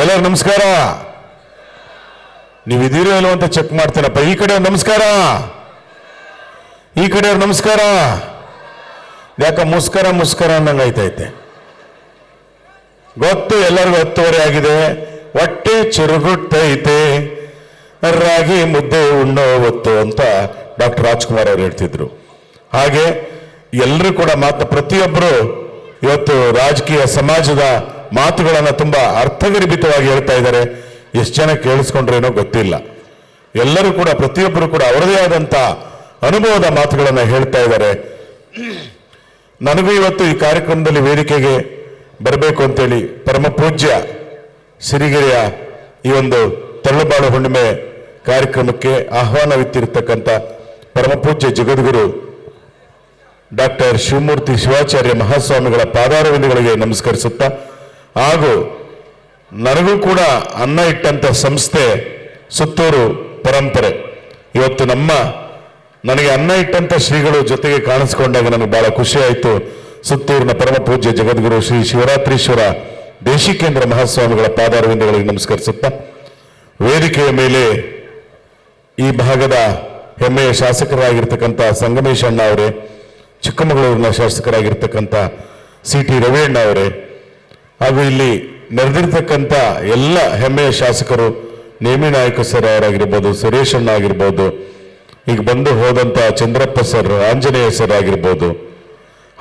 ಎಲ್ಲರೂ ನಮಸ್ಕಾರ. ನೀವಿದ್ದೀರೋ ಇಲ್ವೋ ಅಂತ ಚೆಕ್ ಮಾಡ್ತೀನಪ್ಪ. ಈ ಕಡೆ ನಮಸ್ಕಾರ, ಈ ಕಡೆ ನಮಸ್ಕಾರ. ಯಾಕ ಮುಸ್ಕರ ಮುಸ್ಕರ ಅನ್ನಂಗಾಯ್ತೈತೆ ಗೊತ್ತು, ಎಲ್ಲರಿಗೂ 10:30 ಆಗಿದೆ. ಹೊಟ್ಟೆ ಚುರುಗುಟ್ಟೈತೆ, ರಾಗಿ ಮುದ್ದೆ ಉಣ್ಣೋ ಹೊತ್ತು ಅಂತ ಡಾಕ್ಟರ್ ರಾಜ್ಕುಮಾರ್ ಅವರು ಹೇಳ್ತಿದ್ರು. ಹಾಗೆ ಎಲ್ಲರೂ ಕೂಡ ಪ್ರತಿಯೊಬ್ಬರು ಇವತ್ತು ರಾಜಕೀಯ ಸಮಾಜದ ಮಾತುಗಳನ್ನು ತುಂಬಾ ಅರ್ಥಗರ್ಭಿತವಾಗಿ ಹೇಳ್ತಾ ಇದ್ದಾರೆ. ಎಷ್ಟು ಜನ ಕೇಳಿಸ್ಕೊಂಡ್ರೇನೋ ಗೊತ್ತಿಲ್ಲ. ಎಲ್ಲರೂ ಕೂಡ ಪ್ರತಿಯೊಬ್ಬರು ಕೂಡ ಅವರದೇ ಆದಂತ ಅನುಭವದ ಮಾತುಗಳನ್ನು ಹೇಳ್ತಾ ಇದ್ದಾರೆ. ನನಗೂ ಇವತ್ತು ಈ ಕಾರ್ಯಕ್ರಮದಲ್ಲಿ ವೇದಿಕೆಗೆ ಬರಬೇಕು ಅಂತೇಳಿ ಪರಮ ಪೂಜ್ಯ ಸಿರಿಗೆರೆಯ ಈ ಒಂದು ತಳ್ಳುಬಾಳು ಹುಣ್ಣಿಮೆ ಕಾರ್ಯಕ್ರಮಕ್ಕೆ ಆಹ್ವಾನವಿತ್ತಿರತಕ್ಕಂಥ ಪರಮ ಪೂಜ್ಯ ಜಗದ್ಗುರು ಡಾಕ್ಟರ್ ಶಿವಮೂರ್ತಿ ಶಿವಾಚಾರ್ಯ ಮಹಾಸ್ವಾಮಿಗಳ ಪಾದಾರವಿಂದಗಳಿಗೆ ನಮಸ್ಕರಿಸುತ್ತಾ, ಹಾಗೂ ನನಗೂ ಕೂಡ ಅನ್ನ ಇಟ್ಟಂತ ಸಂಸ್ಥೆ ಸುತ್ತೂರು ಪರಂಪರೆ. ಇವತ್ತು ನನಗೆ ಅನ್ನ ಇಟ್ಟಂತ ಶ್ರೀಗಳು ಜೊತೆಗೆ ಕಾಣಿಸ್ಕೊಂಡಾಗ ನನಗೆ ಬಹಳ ಖುಷಿ ಆಯಿತು. ಸುತ್ತೂರಿನ ಪರಮ ಪೂಜ್ಯ ಜಗದ್ಗುರು ಶ್ರೀ ಶಿವರಾತ್ರೀಶ್ವರ ದೇಶಿಕೇಂದ್ರ ಮಹಾಸ್ವಾಮಿಗಳ ಪಾದಾರವಿಂದಗಳಿಗೆ ನಮಸ್ಕರಿಸುತ್ತಾ, ವೇದಿಕೆಯ ಮೇಲೆ ಈ ಭಾಗದ ಹೆಮ್ಮೆಯ ಶಾಸಕರಾಗಿರ್ತಕ್ಕಂಥ ಸಂಗಮೇಶ್ ಅಣ್ಣ ಅವರೇ, ಚಿಕ್ಕಮಗಳೂರಿನ ಶಾಸಕರಾಗಿರ್ತಕ್ಕಂಥ CT ರವಿ ಅಣ್ಣ ಅವರೇ, ಹಾಗೂ ಇಲ್ಲಿ ನೆರೆದಿರ್ತಕ್ಕಂಥ ಎಲ್ಲ ಹೆಮ್ಮೆಯ ಶಾಸಕರು, ನೇಮಿ ನಾಯಕ ಸರ್ ಅವರಾಗಿರ್ಬೋದು, ಸುರೇಶ್ ಅಣ್ಣ ಆಗಿರ್ಬೋದು, ಈಗ ಬಂದು ಹೋದಂಥ ಚಂದ್ರಪ್ಪ ಸರ್, ಆಂಜನೇಯ ಸರ್ ಆಗಿರ್ಬೋದು,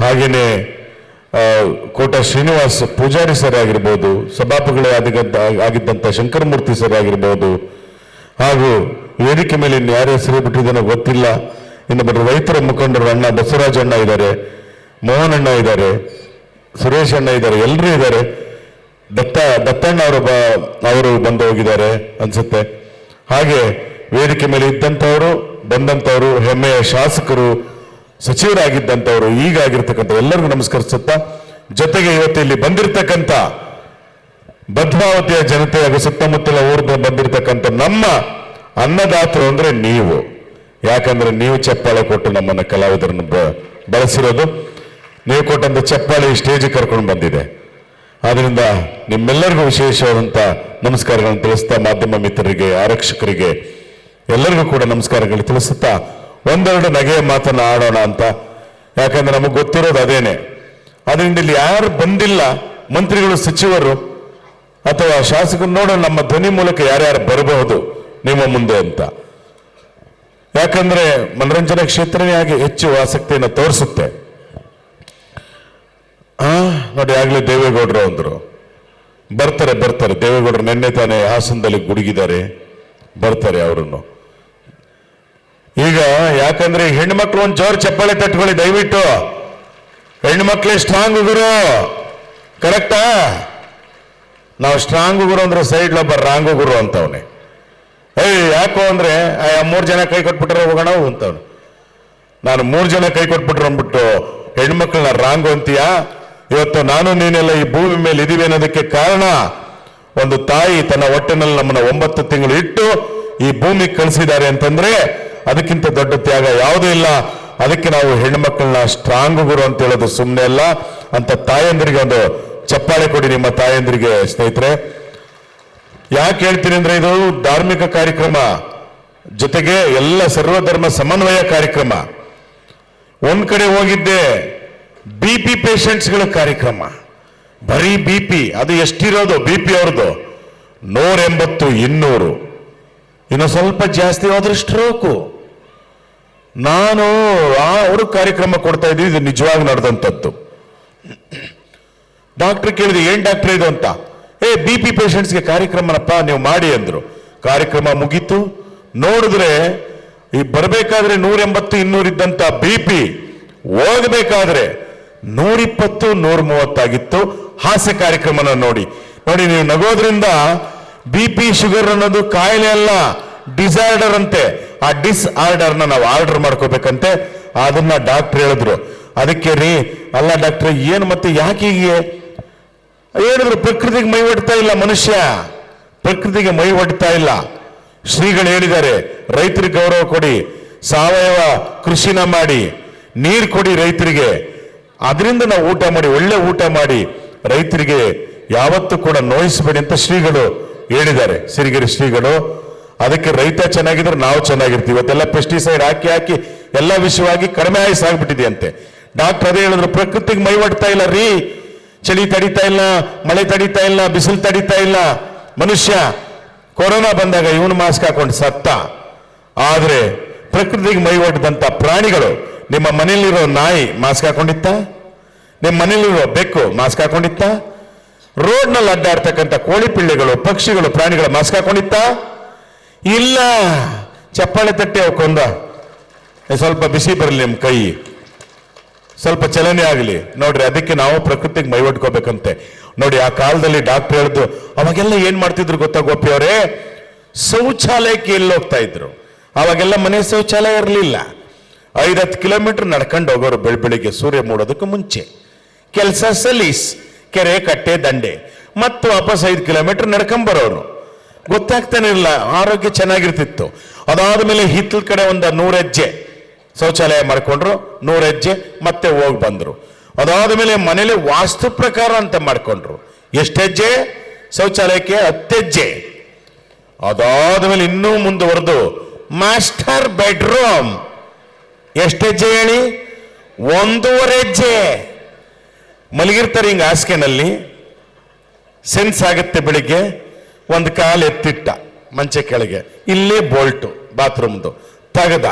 ಹಾಗೆಯೇ ಕೋಟ ಶ್ರೀನಿವಾಸ್ ಪೂಜಾರಿ ಸರ್ ಆಗಿರ್ಬೋದು, ಸಭಾಪತಿಗಳೇ ಆಗಿದ್ದಂಥ ಶಂಕರಮೂರ್ತಿ ಸರ್ ಆಗಿರ್ಬೋದು, ಹಾಗೂ ವೇದಿಕೆ ಮೇಲೆ ಯಾರ ಹೆಸರು ಬಿಟ್ಟಿದ್ದಾನೋ ಗೊತ್ತಿಲ್ಲ, ಇನ್ನೊಬ್ಬರು ರೈತರ ಮುಖಂಡರು ಅಣ್ಣ ಬಸವರಾಜ್ ಅಣ್ಣ ಇದ್ದಾರೆ, ಮೋಹನ್ ಅಣ್ಣ ಇದ್ದಾರೆ, ಸುರೇಶ್ ಅಣ್ಣ ಇದ್ದಾರೆ, ಎಲ್ಲರೂ ಇದ್ದಾರೆ. ದತ್ತಣ್ಣ ಅವರು ಬಂದು ಹೋಗಿದ್ದಾರೆ ಅನ್ಸುತ್ತೆ. ಹಾಗೆ ವೇದಿಕೆ ಮೇಲೆ ಇದ್ದಂಥವರು, ಬಂದಂಥವರು, ಹೆಮ್ಮೆಯ ಶಾಸಕರು, ಸಚಿವರಾಗಿದ್ದಂಥವರು, ಈಗ ಆಗಿರ್ತಕ್ಕಂಥ ಎಲ್ಲರಿಗೂ ನಮಸ್ಕರಿಸುತ್ತಾ, ಜೊತೆಗೆ ಇವತ್ತು ಇಲ್ಲಿ ಬಂದಿರತಕ್ಕಂಥ ಭದ್ರಾವತಿಯ ಜನತೆ ಹಾಗೂ ಸುತ್ತಮುತ್ತಲ ಊರಿನ ಬಂದಿರತಕ್ಕಂಥ ನಮ್ಮ ಅನ್ನದಾತರು ಅಂದ್ರೆ ನೀವು. ಯಾಕಂದ್ರೆ ನೀವು ಚಪ್ಪಾಳೆ ಕೊಟ್ಟು ನಮ್ಮನ್ನ ಕಲಾವಿದರನ್ನು ಬಳಸಿರೋದು, ನೀವು ಕೊಟ್ಟಂತ ಚಪ್ಪಾಳೆ ಸ್ಟೇಜ್ ಕರ್ಕೊಂಡು ಬಂದಿದೆ. ಆದ್ರಿಂದ ನಿಮ್ಮೆಲ್ಲರಿಗೂ ವಿಶೇಷವಾದಂತ ನಮಸ್ಕಾರಗಳನ್ನು ತಿಳಿಸ್ತಾ, ಮಾಧ್ಯಮ ಮಿತ್ರರಿಗೆ, ಆರಕ್ಷಕರಿಗೆ ಎಲ್ಲರಿಗೂ ಕೂಡ ನಮಸ್ಕಾರಗಳು ತಿಳಿಸುತ್ತಾ, ಒಂದೆರಡು ನಗೆಯ ಮಾತನ್ನ ಆಡೋಣ ಅಂತ. ಯಾಕಂದ್ರೆ ನಮಗೆ ಗೊತ್ತಿರೋದು ಅದೇನೆ. ಅದರಿಂದ ಇಲ್ಲಿ ಯಾರು ಬಂದಿಲ್ಲ, ಮಂತ್ರಿಗಳು, ಸಚಿವರು ಅಥವಾ ಶಾಸಕರು, ನೋಡೋಣ ನಮ್ಮ ಧ್ವನಿ ಮೂಲಕ ಯಾರ್ಯಾರು ಬರಬಹುದು ನಿಮ್ಮ ಮುಂದೆ ಅಂತ. ಯಾಕಂದ್ರೆ ಮನರಂಜನಾ ಕ್ಷೇತ್ರನೇ ಆಗಿ ಹೆಚ್ಚು ಆಸಕ್ತಿಯನ್ನು ತೋರಿಸುತ್ತೆ. ನೋಡಿ, ಆಗ್ಲೇ ದೇವೇಗೌಡರು ಅಂದ್ರು ಬರ್ತಾರೆ. ದೇವೇಗೌಡರು ನಿನ್ನೆ ತಾನೇ ಹಾಸನದಲ್ಲಿ ಗುಡುಗಿದ್ದಾರೆ, ಬರ್ತಾರೆ ಅವರನ್ನು. ಈಗ ಯಾಕಂದ್ರೆ ಹೆಣ್ಮಕ್ಳು ಒಂದು ಜೋರು ಚಪ್ಪಾಳೆ ತಟ್ಕೊಳ್ಳಿ ದಯವಿಟ್ಟು. ಹೆಣ್ಮಕ್ಳೇ ಸ್ಟ್ರಾಂಗ್ ಗುರು, ಕರೆಕ್ಟಾ? ನಾವು ಸ್ಟ್ರಾಂಗ್ ಗುರು ಅಂದ್ರೆ ಸೈಡ್ ಒಬ್ಬ ರಾಂಗು ಗುರು ಅಂತವನೆ. ಯಾಕೋ ಅಂದ್ರೆ 3 ಜನ ಕೈ ಕೊಟ್ಬಿಟ್ರೆ ಹೋಗೋಣ ಅಂತವನು. ನಾನು 3 ಜನ ಕೈ ಕೊಟ್ಬಿಟ್ರು ಅಂದ್ಬಿಟ್ಟು ಹೆಣ್ಮಕ್ಳನ್ನ ರಾಂಗು ಅಂತೀಯಾ? ಇವತ್ತು ನಾನು ನೀನೆಲ್ಲ ಈ ಭೂಮಿ ಮೇಲೆ ಇದೀವಿ ಅನ್ನೋದಕ್ಕೆ ಕಾರಣ, ಒಂದು ತಾಯಿ ತನ್ನ ಹೊಟ್ಟೆನಲ್ಲಿ ನಮ್ಮನ್ನ 9 ತಿಂಗಳು ಇಟ್ಟು ಈ ಭೂಮಿಗೆ ಕಳಿಸಿದ್ದಾರೆ ಅಂತಂದ್ರೆ ಅದಕ್ಕಿಂತ ದೊಡ್ಡ ತ್ಯಾಗ ಯಾವುದೂ ಇಲ್ಲ. ಅದಕ್ಕೆ ನಾವು ಹೆಣ್ಮಕ್ಳನ್ನ ಸ್ಟ್ರಾಂಗ್ ಗುರು ಅಂತ ಹೇಳೋದು ಸುಮ್ಮನೆ ಅಲ್ಲ ಅಂತ. ತಾಯಂದ್ರಿಗೆ ಒಂದು ಚಪ್ಪಾಳೆ ಕೊಡಿ ನಿಮ್ಮ ತಾಯಂದ್ರಿಗೆ ಸ್ನೇಹಿತರೆ. ಯಾಕೆ ಹೇಳ್ತೀನಿ ಅಂದ್ರೆ, ಇದು ಧಾರ್ಮಿಕ ಕಾರ್ಯಕ್ರಮ, ಜೊತೆಗೆ ಎಲ್ಲ ಸರ್ವಧರ್ಮ ಸಮನ್ವಯ ಕಾರ್ಯಕ್ರಮ. ಒಂದ್ ಕಡೆ ಹೋಗಿದ್ದೆ BP ಪೇಷಂಟ್ಸ್ಗಳ ಕಾರ್ಯಕ್ರಮ, ಬರೀ BP. ಅದು ಎಷ್ಟಿರೋದು BP ಅವ್ರದ್ದು? 180, 200, ಇನ್ನು ಸ್ವಲ್ಪ ಜಾಸ್ತಿ ಹೋದ್ರೆ ಸ್ಟ್ರೋಕು. ನಾನು ಅವರು ಕಾರ್ಯಕ್ರಮ ಕೊಡ್ತಾ ಇದ್ದೀವಿ, ಇದು ನಿಜವಾಗಿ ನಡೆದಂಥದ್ದು. ಡಾಕ್ಟರ್ ಕೇಳಿದೆ, ಏನ್ ಡಾಕ್ಟರ್ ಇದು ಅಂತ. BP ಪೇಷಂಟ್ಸ್ಗೆ ಕಾರ್ಯಕ್ರಮನಪ್ಪ ನೀವು ಮಾಡಿ ಅಂದ್ರು. ಕಾರ್ಯಕ್ರಮ ಮುಗೀತು. ನೋಡಿದ್ರೆ ಈ ಬರಬೇಕಾದ್ರೆ 180, 200 ಇದ್ದಂತ BP ಹೋಗಬೇಕಾದ್ರೆ 120, 130 ಆಗಿತ್ತು. ಹಾಸ್ಯ ಕಾರ್ಯಕ್ರಮನ ನೋಡಿ. ನೀವು ನಗೋದ್ರಿಂದ BP ಶುಗರ್ ಅನ್ನೋದು ಕಾಯಿಲೆ ಅಲ್ಲ, ಡಿಸಾರ್ಡರ್ ಅಂತೆ. ಆ ಡಿಸ್ಆರ್ಡರ್ನ ನಾವು ಆರ್ಡರ್ ಮಾಡ್ಕೋಬೇಕಂತೆ. ಅದನ್ನ ಡಾಕ್ಟರ್ ಹೇಳಿದ್ರು. ಅದಕ್ಕೆ ರೀ, ಅಲ್ಲ ಡಾಕ್ಟರ್ ಏನು ಮತ್ತೆ ಯಾಕೆ ಹೀಗೆ ಹೇಳಿದ್ರು? ಪ್ರಕೃತಿಗೆ ಮೈ ಒಡ್ತಾ ಇಲ್ಲ ಮನುಷ್ಯ, ಪ್ರಕೃತಿಗೆ ಮೈ ಒಡ್ತಾ ಇಲ್ಲ. ಶ್ರೀಗಳು ಹೇಳಿದ್ದಾರೆ, ರೈತರಿಗೆ ಗೌರವ ಕೊಡಿ, ಸಾವಯವ ಕೃಷಿನ ಮಾಡಿ, ನೀರು ಕೊಡಿ ರೈತರಿಗೆ, ಅದರಿಂದ ನಾವು ಊಟ ಮಾಡಿ, ಒಳ್ಳೆ ಊಟ ಮಾಡಿ ರೈತರಿಗೆ ಯಾವತ್ತೂ ಕೂಡ ನೋಯಿಸಬೇಡಿ ಅಂತ ಶ್ರೀಗಳು ಹೇಳಿದ್ದಾರೆ, ಸಿರಿಗೆರೆ ಶ್ರೀಗಳು. ಅದಕ್ಕೆ ರೈತ ಚೆನ್ನಾಗಿದ್ರೆ ನಾವು ಚೆನ್ನಾಗಿರ್ತೀವಿ. ಇವತ್ತೆಲ್ಲ ಪೆಸ್ಟಿಸೈಡ್ ಹಾಕಿ ಹಾಕಿ ಎಲ್ಲ ವಿಷಯವಾಗಿ ಕಡಿಮೆ ಆಯ್ಸಾಗ್ಬಿಟ್ಟಿದೆ ಅಂತೆ. ಡಾಕ್ಟರ್ ಅದೇ ಹೇಳಿದ್ರು, ಪ್ರಕೃತಿಗೆ ಮೈ ಒಡ್ತಾ ಇಲ್ಲ ರೀ, ಚಳಿ ತಡಿತಾ ಇಲ್ಲ, ಮಳೆ ತಡಿತಾ ಇಲ್ಲ, ಬಿಸಿಲು ತಡಿತಾ ಇಲ್ಲ. ಮನುಷ್ಯ ಕೊರೋನಾ ಬಂದಾಗ ಇವನು ಮಾಸ್ಕ್ ಹಾಕೊಂಡು ಸತ್ತ. ಆದ್ರೆ ಪ್ರಕೃತಿಗೆ ಮೈ ಒಡ್ದಂತ ಪ್ರಾಣಿಗಳು, ನಿಮ್ಮ ಮನೇಲಿರೋ ನಾಯಿ ಮಾಸ್ಕ್ ಹಾಕೊಂಡಿತ್ತ? ನಿಮ್ಮ ಮನೇಲಿರೋ ಬೆಕ್ಕು ಮಾಸ್ಕ್ ಹಾಕೊಂಡಿತ್ತ? ರೋಡ್ನಲ್ಲಿ ಅಡ್ಡಾಡ್ತಕ್ಕಂಥ ಕೋಳಿ ಪಿಳ್ಳೆಗಳು, ಪಕ್ಷಿಗಳು, ಪ್ರಾಣಿಗಳು ಮಾಸ್ಕ್ ಹಾಕೊಂಡಿತ್ತ? ಇಲ್ಲ. ಚಪ್ಪಾಳೆ ತಟ್ಟೆ ಕೊಂದ, ಸ್ವಲ್ಪ ಬಿಸಿ ಬರಲಿ ನಿಮ್ಮ ಕೈ, ಸ್ವಲ್ಪ ಚಲನೆ ಆಗಲಿ ನೋಡ್ರಿ. ಅದಕ್ಕೆ ನಾವು ಪ್ರಕೃತಿಗೆ ಮೈ ಒಡ್ಕೋಬೇಕಂತೆ. ನೋಡಿ, ಆ ಕಾಲದಲ್ಲಿ ಡಾಕ್ಟರ್ ಹೇಳಿದ್ದು, ಅವಾಗೆಲ್ಲ ಏನ್ ಮಾಡ್ತಿದ್ರು ಗೊತ್ತಾ ಗೋಪಿ ಅವರೇ? ಶೌಚಾಲಯಕ್ಕೆ ಎಲ್ಲಿ ಹೋಗ್ತಾ ಇದ್ರು? ಅವಾಗೆಲ್ಲ ಮನೆ ಶೌಚಾಲಯ ಇರಲಿಲ್ಲ. 5-10 ಕಿಲೋಮೀಟರ್ ನಡ್ಕೊಂಡು ಹೋಗೋರು ಬೆಳಿಗ್ಗೆ ಸೂರ್ಯ ಮೂಡೋದಕ್ಕೆ ಮುಂಚೆ. ಕೆಲಸ ಸಲೀಸ್, ಕೆರೆ ಕಟ್ಟೆ ದಂಡೆ, ಮತ್ತು ವಾಪಸ್ 5 ಕಿಲೋಮೀಟರ್ ನಡ್ಕೊಂಬರೋನು. ಗೊತ್ತಾಗ್ತಾನೆ ಇಲ್ಲ, ಆರೋಗ್ಯ ಚೆನ್ನಾಗಿರ್ತಿತ್ತು. ಅದಾದ ಮೇಲೆ ಹಿತ್ತಲ ಕಡೆ ಒಂದು 100 ಹೆಜ್ಜೆ ಶೌಚಾಲಯ ಮಾಡ್ಕೊಂಡ್ರು, 100 ಹೆಜ್ಜೆ ಮತ್ತೆ ಹೋಗಿ ಬಂದ್ರು. ಅದಾದ ಮೇಲೆ ಮನೇಲಿ ವಾಸ್ತು ಪ್ರಕಾರ ಅಂತ ಮಾಡ್ಕೊಂಡ್ರು. ಎಷ್ಟು ಹೆಜ್ಜೆ ಶೌಚಾಲಯಕ್ಕೆ? 10 ಹೆಜ್ಜೆ. ಅದಾದ ಮೇಲೆ ಇನ್ನೂ ಮುಂದುವರೆದು ಮಾಸ್ಟರ್ ಬೆಡ್ರೂಮ್. ಎಷ್ಟು ಹೆಜ್ಜೆ ಹೇಳಿ? 1.5 ಹೆಜ್ಜೆ. ಮಲಗಿರ್ತಾರೆ ಹಿಂಗ ಹಾಸಿಗೆನಲ್ಲಿ, ಸೆನ್ಸ್ ಆಗುತ್ತೆ. ಬೆಳಿಗ್ಗೆ ಒಂದು ಕಾಲು ಎತ್ತಿಟ್ಟ ಮಂಚೆ ಕೆಳಗೆ, ಇಲ್ಲೇ ಬೋಲ್ಟು ಬಾತ್ರೂಮ್ದು ತೆಗೆದ,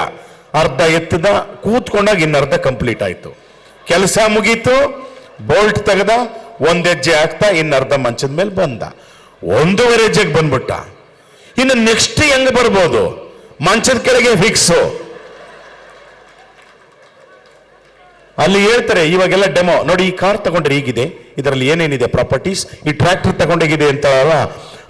ಅರ್ಧ ಎತ್ತದ, ಕೂತ್ಕೊಂಡಾಗ ಇನ್ನರ್ಧ ಕಂಪ್ಲೀಟ್ ಆಯ್ತು. ಕೆಲಸ ಮುಗೀತು, ಬೋಲ್ಟ್ ತೆಗೆದ, 1 ಹೆಜ್ಜೆ ಹಾಕ್ತಾ ಇನ್ನರ್ಧ ಮಂಚದ ಮೇಲೆ ಬಂದ. 1.5 ಹೆಜ್ಜೆಗೆ ಬಂದ್ಬಿಟ್ಟ. ಇನ್ನು ನೆಕ್ಸ್ಟ್ ಹೆಂಗ್ ಬರ್ಬೋದು? ಮಂಚದ ಕೆಳಗೆ ಫಿಕ್ಸು. ಅಲ್ಲಿ ಹೇಳ್ತಾರೆ ಇವಾಗೆಲ್ಲ ಡೆಮೋ ನೋಡಿ, ಈ ಕಾರ್ ತಗೊಂಡ್ರೆ ಹೀಗಿದೆ, ಇದರಲ್ಲಿ ಏನೇನಿದೆ ಪ್ರಾಪರ್ಟೀಸ್, ಈ ಟ್ರ್ಯಾಕ್ಟರ್ ತಗೊಂಡೋಗಿದೆ ಅಂತ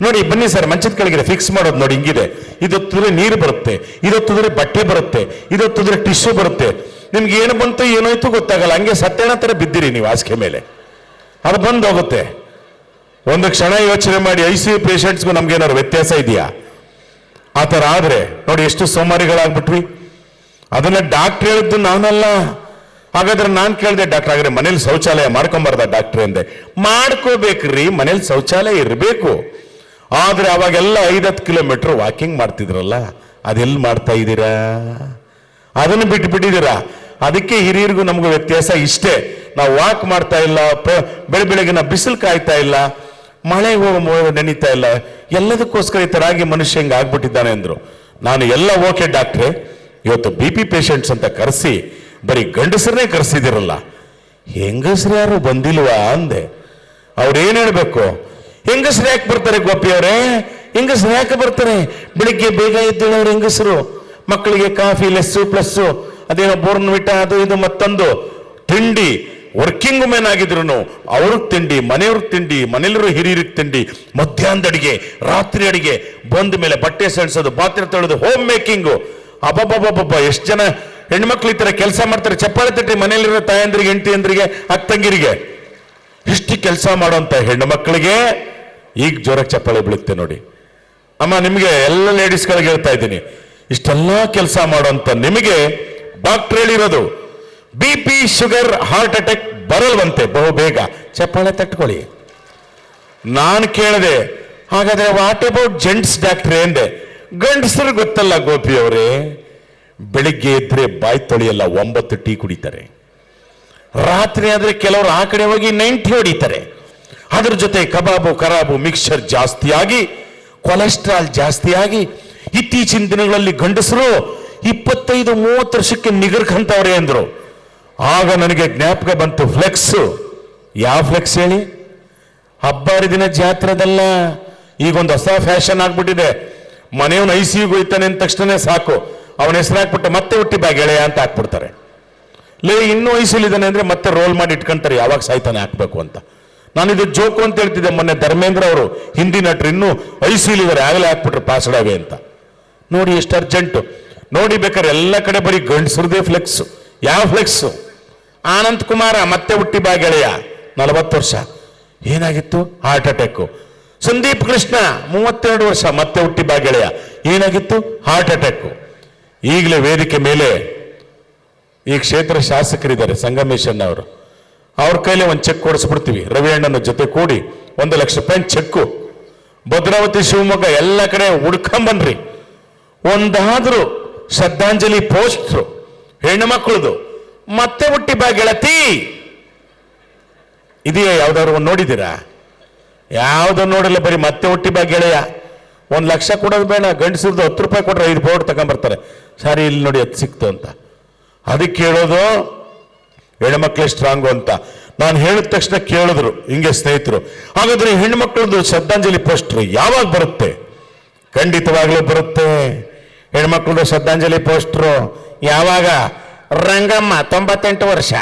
ನೋಡಿ. ಬನ್ನಿ ಸರ್, ಮಂಚದ ಕೆಳಗಿದೆ, ಫಿಕ್ಸ್ ಮಾಡೋದು ನೋಡಿ, ಹಿಂಗಿದೆ. ಇದೊತ್ತಿದ್ರೆ ನೀರು ಬರುತ್ತೆ, ಇದೊತ್ತಿದ್ರೆ ಬಟ್ಟೆ ಬರುತ್ತೆ, ಇದೊತ್ತಿದ್ರೆ ಟಿಶ್ಯೂ ಬರುತ್ತೆ. ನಿಮ್ಗೆ ಏನು ಬಂತು ಏನೋಯ್ತು ಗೊತ್ತಾಗಲ್ಲ, ಹಂಗೆ ಸತ್ಯನ ತರ ಬಿದ್ದಿರಿ ನೀವು ಹಾಸಿಗೆ ಮೇಲೆ, ಅದು ಬಂದು ಹೋಗುತ್ತೆ. ಒಂದು ಕ್ಷಣ ಯೋಚನೆ ಮಾಡಿ, ICU ಪೇಷಂಟ್ಸ್ಗೂ ನಮ್ಗೇನಾದ್ರು ವ್ಯತ್ಯಾಸ ಇದೆಯಾ? ಆ ಥರ ಆದ್ರೆ ನೋಡಿ ಎಷ್ಟು ಸೋಮಾರಿಗಳಾಗ್ಬಿಟ್ವಿ. ಅದನ್ನ ಡಾಕ್ಟರ್ ಹೇಳಿದ್ದು ನಾನಲ್ಲ. ಹಾಗಾದ್ರೆ ನಾನು ಕೇಳಿದೆ, ಡಾಕ್ಟರ್ ಹಾಗಾದ್ರೆ ಮನೇಲಿ ಶೌಚಾಲಯ ಮಾಡ್ಕೊಂಬಾರ್ದ ಡಾಕ್ಟ್ರ್ ಅಂದೆ. ಮಾಡ್ಕೋಬೇಕ್ರಿ, ಮನೇಲಿ ಶೌಚಾಲಯ ಇರಬೇಕು. ಆದ್ರೆ ಅವಾಗೆಲ್ಲ 5-10 ಕಿಲೋಮೀಟರ್ ವಾಕಿಂಗ್ ಮಾಡ್ತಿದ್ರಲ್ಲ, ಅದೆಲ್ಲಿ ಮಾಡ್ತಾ ಇದ್ದೀರಾ? ಅದನ್ನು ಬಿಟ್ಬಿಟ್ಟಿದ್ದೀರಾ. ಅದಕ್ಕೆ ಹಿರಿಯರಿಗೂ ನಮಗೂ ವ್ಯತ್ಯಾಸ ಇಷ್ಟೇ. ನಾವು ವಾಕ್ ಮಾಡ್ತಾ ಇಲ್ಲ, ಬೆಳಗಿನ ಬಿಸಿಲು ಕಾಯ್ತಾ ಇಲ್ಲ, ಮಳೆ ನೆನೀತಾ ಇಲ್ಲ. ಎಲ್ಲದಕ್ಕೋಸ್ಕರ ಈ ತರ ಆಗಿ ಮನುಷ್ಯ ಹಿಂಗೆ ಆಗ್ಬಿಟ್ಟಿದ್ದಾನೆ ಅಂದ್ರು. ನಾನು ಎಲ್ಲ ಓಕೆ ಡಾಕ್ಟ್ರೆ, ಇವತ್ತು BP ಪೇಷಂಟ್ಸ್ ಅಂತ ಕರೆಸಿ ಬರೀ ಗಂಡಸರನ್ನೇ ಕರೆಸಿದಿರಲ್ಲ, ಹೆಂಗಸರು ಯಾರು ಬಂದಿಲ್ವಾ ಅಂದೆ. ಅವ್ರೇನ್ ಹೇಳ್ಬೇಕು? ಹೆಂಗಸರು ಯಾಕೆ ಬರ್ತಾರೆ ಗೋಪಿ ಅವರೇ? ಹೆಂಗಸರು ಯಾಕೆ ಬರ್ತಾರೆ? ಬೆಳಿಗ್ಗೆ ಬೇಗ ಎದ್ದೇಳವ್ರು ಹೆಂಗಸರು. ಮಕ್ಕಳಿಗೆ ಕಾಫಿ, ಲೆಸ್ಸು ಪ್ಲಸ್ಸು, ಅದೇನೋ ಬೋರ್ನ್ವಿಟಾ, ಅದು ಇದು ಮತ್ತೊಂದು ತಿಂಡಿ. ವರ್ಕಿಂಗ್ ವುಮೆನ್ ಆಗಿದ್ರು ಅವ್ರಿಗೆ ತಿಂಡಿ, ಮನೆಯವ್ರಿಗೆ ತಿಂಡಿ, ಮನೇಲಿರೋ ಹಿರಿಯರಿಗೆ ತಿಂಡಿ, ಮಧ್ಯಾಹ್ನದ ಅಡಿಗೆ, ರಾತ್ರಿ ಅಡಿಗೆ, ಬಂದ ಮೇಲೆ ಬಟ್ಟೆ ಸೆಣ್ಸೋದು, ಪಾತ್ರೆ ತೊಳೆದು, ಹೋಮ್ ಮೇಕಿಂಗು. ಅಬ್ಬಬ್ಬಬ್ಬಬ್ಬ, ಎಷ್ಟು ಜನ ಹೆಣ್ಮಕ್ಳು ಈ ತರ ಕೆಲಸ ಮಾಡ್ತಾರೆ. ಚಪ್ಪಾಳೆ ತಟ್ಟಿ ಮನೆಯಲ್ಲಿರೋ ತಾಯಂದ್ರಿಗೆ, ಹೆಂಡತಿಯಂದ್ರಿಗೆ, ಅಕ್ಕಂಗಿರಿಗೆ. ಇಷ್ಟು ಕೆಲಸ ಮಾಡೋಂಥ ಹೆಣ್ಣು ಮಕ್ಕಳಿಗೆ ಈಗ ಜೋರಾಗಿ ಚಪ್ಪಾಳೆ ಬೀಳುತ್ತೆ ನೋಡಿ. ಅಮ್ಮ, ನಿಮಗೆ ಎಲ್ಲ ಲೇಡೀಸ್ಗಳಿಗೆ ಹೇಳ್ತಾ ಇದ್ದೀನಿ, ಇಷ್ಟೆಲ್ಲ ಕೆಲಸ ಮಾಡೋಂಥ ನಿಮಗೆ ಡಾಕ್ಟರ್ ಹೇಳಿರೋದು BP, ಶುಗರ್, ಹಾರ್ಟ್ ಅಟ್ಯಾಕ್ ಬರಲ್ವಂತೆ ಬಹು ಬೇಗ. ಚಪ್ಪಾಳೆ ತಟ್ಕೊಳ್ಳಿ. ನಾನು ಕೇಳಿದೆ, ಹಾಗಾದ್ರೆ ವಾಟ್ ಅಬೌಟ್ ಜೆಂಟ್ಸ್ ಡಾಕ್ಟ್ರೇ ಎಂದೆ. ಗಂಡಸರು ಗೊತ್ತಲ್ಲ ಗೋಪಿ ಅವರೇ, ಬೆಳಿಗ್ಗೆ ಎದ್ರೆ ಬಾಯಿ ತೊಳೆಯಲ್ಲ, 9 ಟೀ ಕುಡಿತಾರೆ. ರಾತ್ರಿ ಆದ್ರೆ ಕೆಲವರು ಆ ಕಡೆ ಹೋಗಿ 90 ಹೊಡಿತಾರೆ. ಅದ್ರ ಜೊತೆ ಕಬಾಬು, ಕರಾಬು, ಮಿಕ್ಸ್ಚರ್ ಜಾಸ್ತಿ ಆಗಿ, ಕೊಲೆಸ್ಟ್ರಾಲ್ ಜಾಸ್ತಿ ಆಗಿ, ಇತ್ತೀಚಿನ ದಿನಗಳಲ್ಲಿ ಗಂಡಸರು 25-30 ವರ್ಷಕ್ಕೆ ನಿಗರ್ಕಂತವ್ರೆ ಅಂದ್ರು. ಆಗ ನನಗೆ ಜ್ಞಾಪಕ ಬಂತು ಫ್ಲೆಕ್ಸ್. ಯಾವ ಫ್ಲೆಕ್ಸ್ ಹೇಳಿ? ಹಬ್ಬ ಹರಿದಿನ ಜಾತ್ರೆದಲ್ಲ, ಈಗೊಂದು ಹೊಸ ಫ್ಯಾಷನ್ ಆಗ್ಬಿಟ್ಟಿದೆ. ಮನೆಯವನು ICUಗೆ ಹೋಯ್ತಾನೆ ಅಂದ ತಕ್ಷಣ ಸಾಕು, ಅವನ ಹೆಸರು ಹಾಕ್ಬಿಟ್ಟು ಮತ್ತೆ ಹುಟ್ಟಿ ಬಾ ಗೆಳೆಯ ಅಂತ ಹಾಕ್ಬಿಡ್ತಾರೆ. ಇನ್ನೂ ICU ಇದ್ದಾನೆ ಅಂದ್ರೆ ಮತ್ತೆ ರೋಲ್ ಮಾಡಿ ಇಟ್ಕೊಂತಾರೆ, ಯಾವಾಗ ಸಾಯ್ತಾನೆ ಹಾಕ್ಬೇಕು ಅಂತ. ನಾನು ಇದು ಜೋಕು ಅಂತ ಹೇಳ್ತಿದ್ದೆ. ಮೊನ್ನೆ ಧರ್ಮೇಂದ್ರ ಅವರು, ಹಿಂದಿ ನಟರು, ಇನ್ನೂ ICU ಇದ್ದಾರೆ, ಆಗಲೇ ಹಾಕ್ಬಿಟ್ರು ಪಾಸ್ಡಾವೆ ಅಂತ. ನೋಡಿ ಎಷ್ಟು ಅರ್ಜೆಂಟು ನೋಡಿ. ಬೇಕಾದ್ರೆ ಎಲ್ಲ ಕಡೆ ಬರೀ ಗಂಡಸರದೇ ಫ್ಲೆಕ್ಸ್. ಯಾವ ಫ್ಲೆಕ್ಸ್? ಆನಂದ್ ಕುಮಾರ ಮತ್ತೆ ಹುಟ್ಟಿ ಬಾ ಗೆಳೆಯ, 40 ವರ್ಷ, ಏನಾಗಿತ್ತು? Heart attack. ಸಂದೀಪ್ ಕೃಷ್ಣ 32 ವರ್ಷ, ಮತ್ತೆ ಹುಟ್ಟಿ ಬಾ ಗೆಳೆಯ, ಏನಾಗಿತ್ತು? Heart attack. ಈಗಲೇ ವೇದಿಕೆ ಮೇಲೆ ಈ ಕ್ಷೇತ್ರ ಶಾಸಕರಿದ್ದಾರೆ, ಸಂಗಮೇಶನ್ ಅವರು, ಅವ್ರ ಕೈಲೇ ಒಂದು ಚೆಕ್ ಕೊಡಿಸ್ಬಿಡ್ತೀವಿ. ರವಿ ಅಣ್ಣನ ಜೊತೆ ಕೂಡಿ 1,00,000 ಚೆಕ್ಕು. ಭದ್ರಾವತಿ, ಶಿವಮೊಗ್ಗ ಎಲ್ಲ ಕಡೆ ಹುಡ್ಕೊಂಬನ್ರಿ. ಒಂದಾದ್ರೂ ಶ್ರದ್ಧಾಂಜಲಿ ಪೋಸ್ಟ್ರು ಹೆಣ್ಣು ಮಕ್ಕಳದು, ಮತ್ತೆ ಹುಟ್ಟಿ ಬಾ ಗೆಳತಿ ಇದೆಯಾ? ಯಾವ್ದಾದ್ರು ಒಂದು ನೋಡಿದ್ದೀರಾ? ಯಾವ್ದು ನೋಡಿಲ್ಲ, ಬರೀ ಮತ್ತೆ ಹುಟ್ಟಿ ಬಾ ಗೆಳೆಯ. 1,00,000 ಕೊಡೋದು ಬೇಡ, ಗಂಡಸರದು 10 ರೂಪಾಯಿ ಕೊಟ್ರೆ 5 ಬೋರ್ಡ್ ತಗೊಂಡ್ಬರ್ತಾರೆ. ಸಾರಿ ಇಲ್ಲಿ ನೋಡಿ ಅದು ಸಿಕ್ತು ಅಂತ. ಅದಕ್ಕೆ ಹೇಳೋದು ಹೆಣ್ಮಕ್ಳೇ ಸ್ಟ್ರಾಂಗು ಅಂತ. ನಾನು ಹೇಳಿದ ತಕ್ಷಣ ಕೇಳಿದ್ರು ಹಿಂಗೆ ಸ್ನೇಹಿತರು, ಹಾಗಾದ್ರೆ ಹೆಣ್ಮಕ್ಳದ್ದು ಶ್ರದ್ಧಾಂಜಲಿ ಪೋಸ್ಟ್ರು ಯಾವಾಗ ಬರುತ್ತೆ? ಖಂಡಿತವಾಗ್ಲೂ ಬರುತ್ತೆ. ಹೆಣ್ಮಕ್ಳದ್ದು ಶ್ರದ್ಧಾಂಜಲಿ ಪೋಸ್ಟ್ರು ಯಾವಾಗ? ರಂಗಮ್ಮ 98 ವರ್ಷ,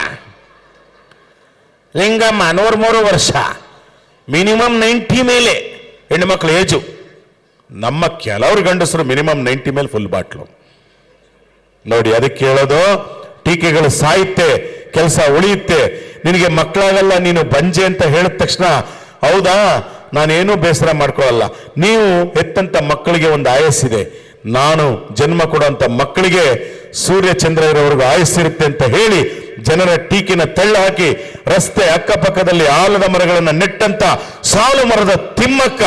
ಲಿಂಗಮ್ಮ 103 ವರ್ಷ, ಮಿನಿಮಮ್ 90 ಮೇಲೆ ಹೆಣ್ಮಕ್ಳು ಏಜು. ನಮ್ಮ ಕೆಲವರು ಗಂಡಸರು ಮಿನಿಮಮ್ 90 ಮೇಲೆ ಫುಲ್ ಬಾಟ್ಲು ನೋಡಿ. ಅದಕ್ಕೆ ಹೇಳೋದು ಟೀಕೆಗಳು ಸಾಯುತ್ತೆ, ಕೆಲಸ ಉಳಿಯುತ್ತೆ. ನಿನಗೆ ಮಕ್ಕಳಾಗಲ್ಲ, ನೀನು ಬಂಜೆ ಅಂತ ಹೇಳಿದ ತಕ್ಷಣ ಹೌದಾ ನಾನೇನೂ ಬೇಸರ ಮಾಡ್ಕೊಳ್ಳಲ್ಲ. ನೀವು ಹೆತ್ತಂತ ಮಕ್ಕಳಿಗೆ ಒಂದು ಆಯಸ್ಸಿದೆ, ನಾನು ಜನ್ಮ ಕೊಡುವಂತ ಮಕ್ಕಳಿಗೆ ಸೂರ್ಯ ಚಂದ್ರ ಇರೋವರೆಗೂ ಆಯಸ್ಸಿರುತ್ತೆ ಅಂತ ಹೇಳಿ ಜನರ ಟೀಕೆನ ತಳ್ಳ ಹಾಕಿ ರಸ್ತೆ ಅಕ್ಕಪಕ್ಕದಲ್ಲಿ ಆಲದ ಮರಗಳನ್ನು ನೆಟ್ಟಂತ ಸಾಲು ಮರದ ತಿಮ್ಮಕ್ಕ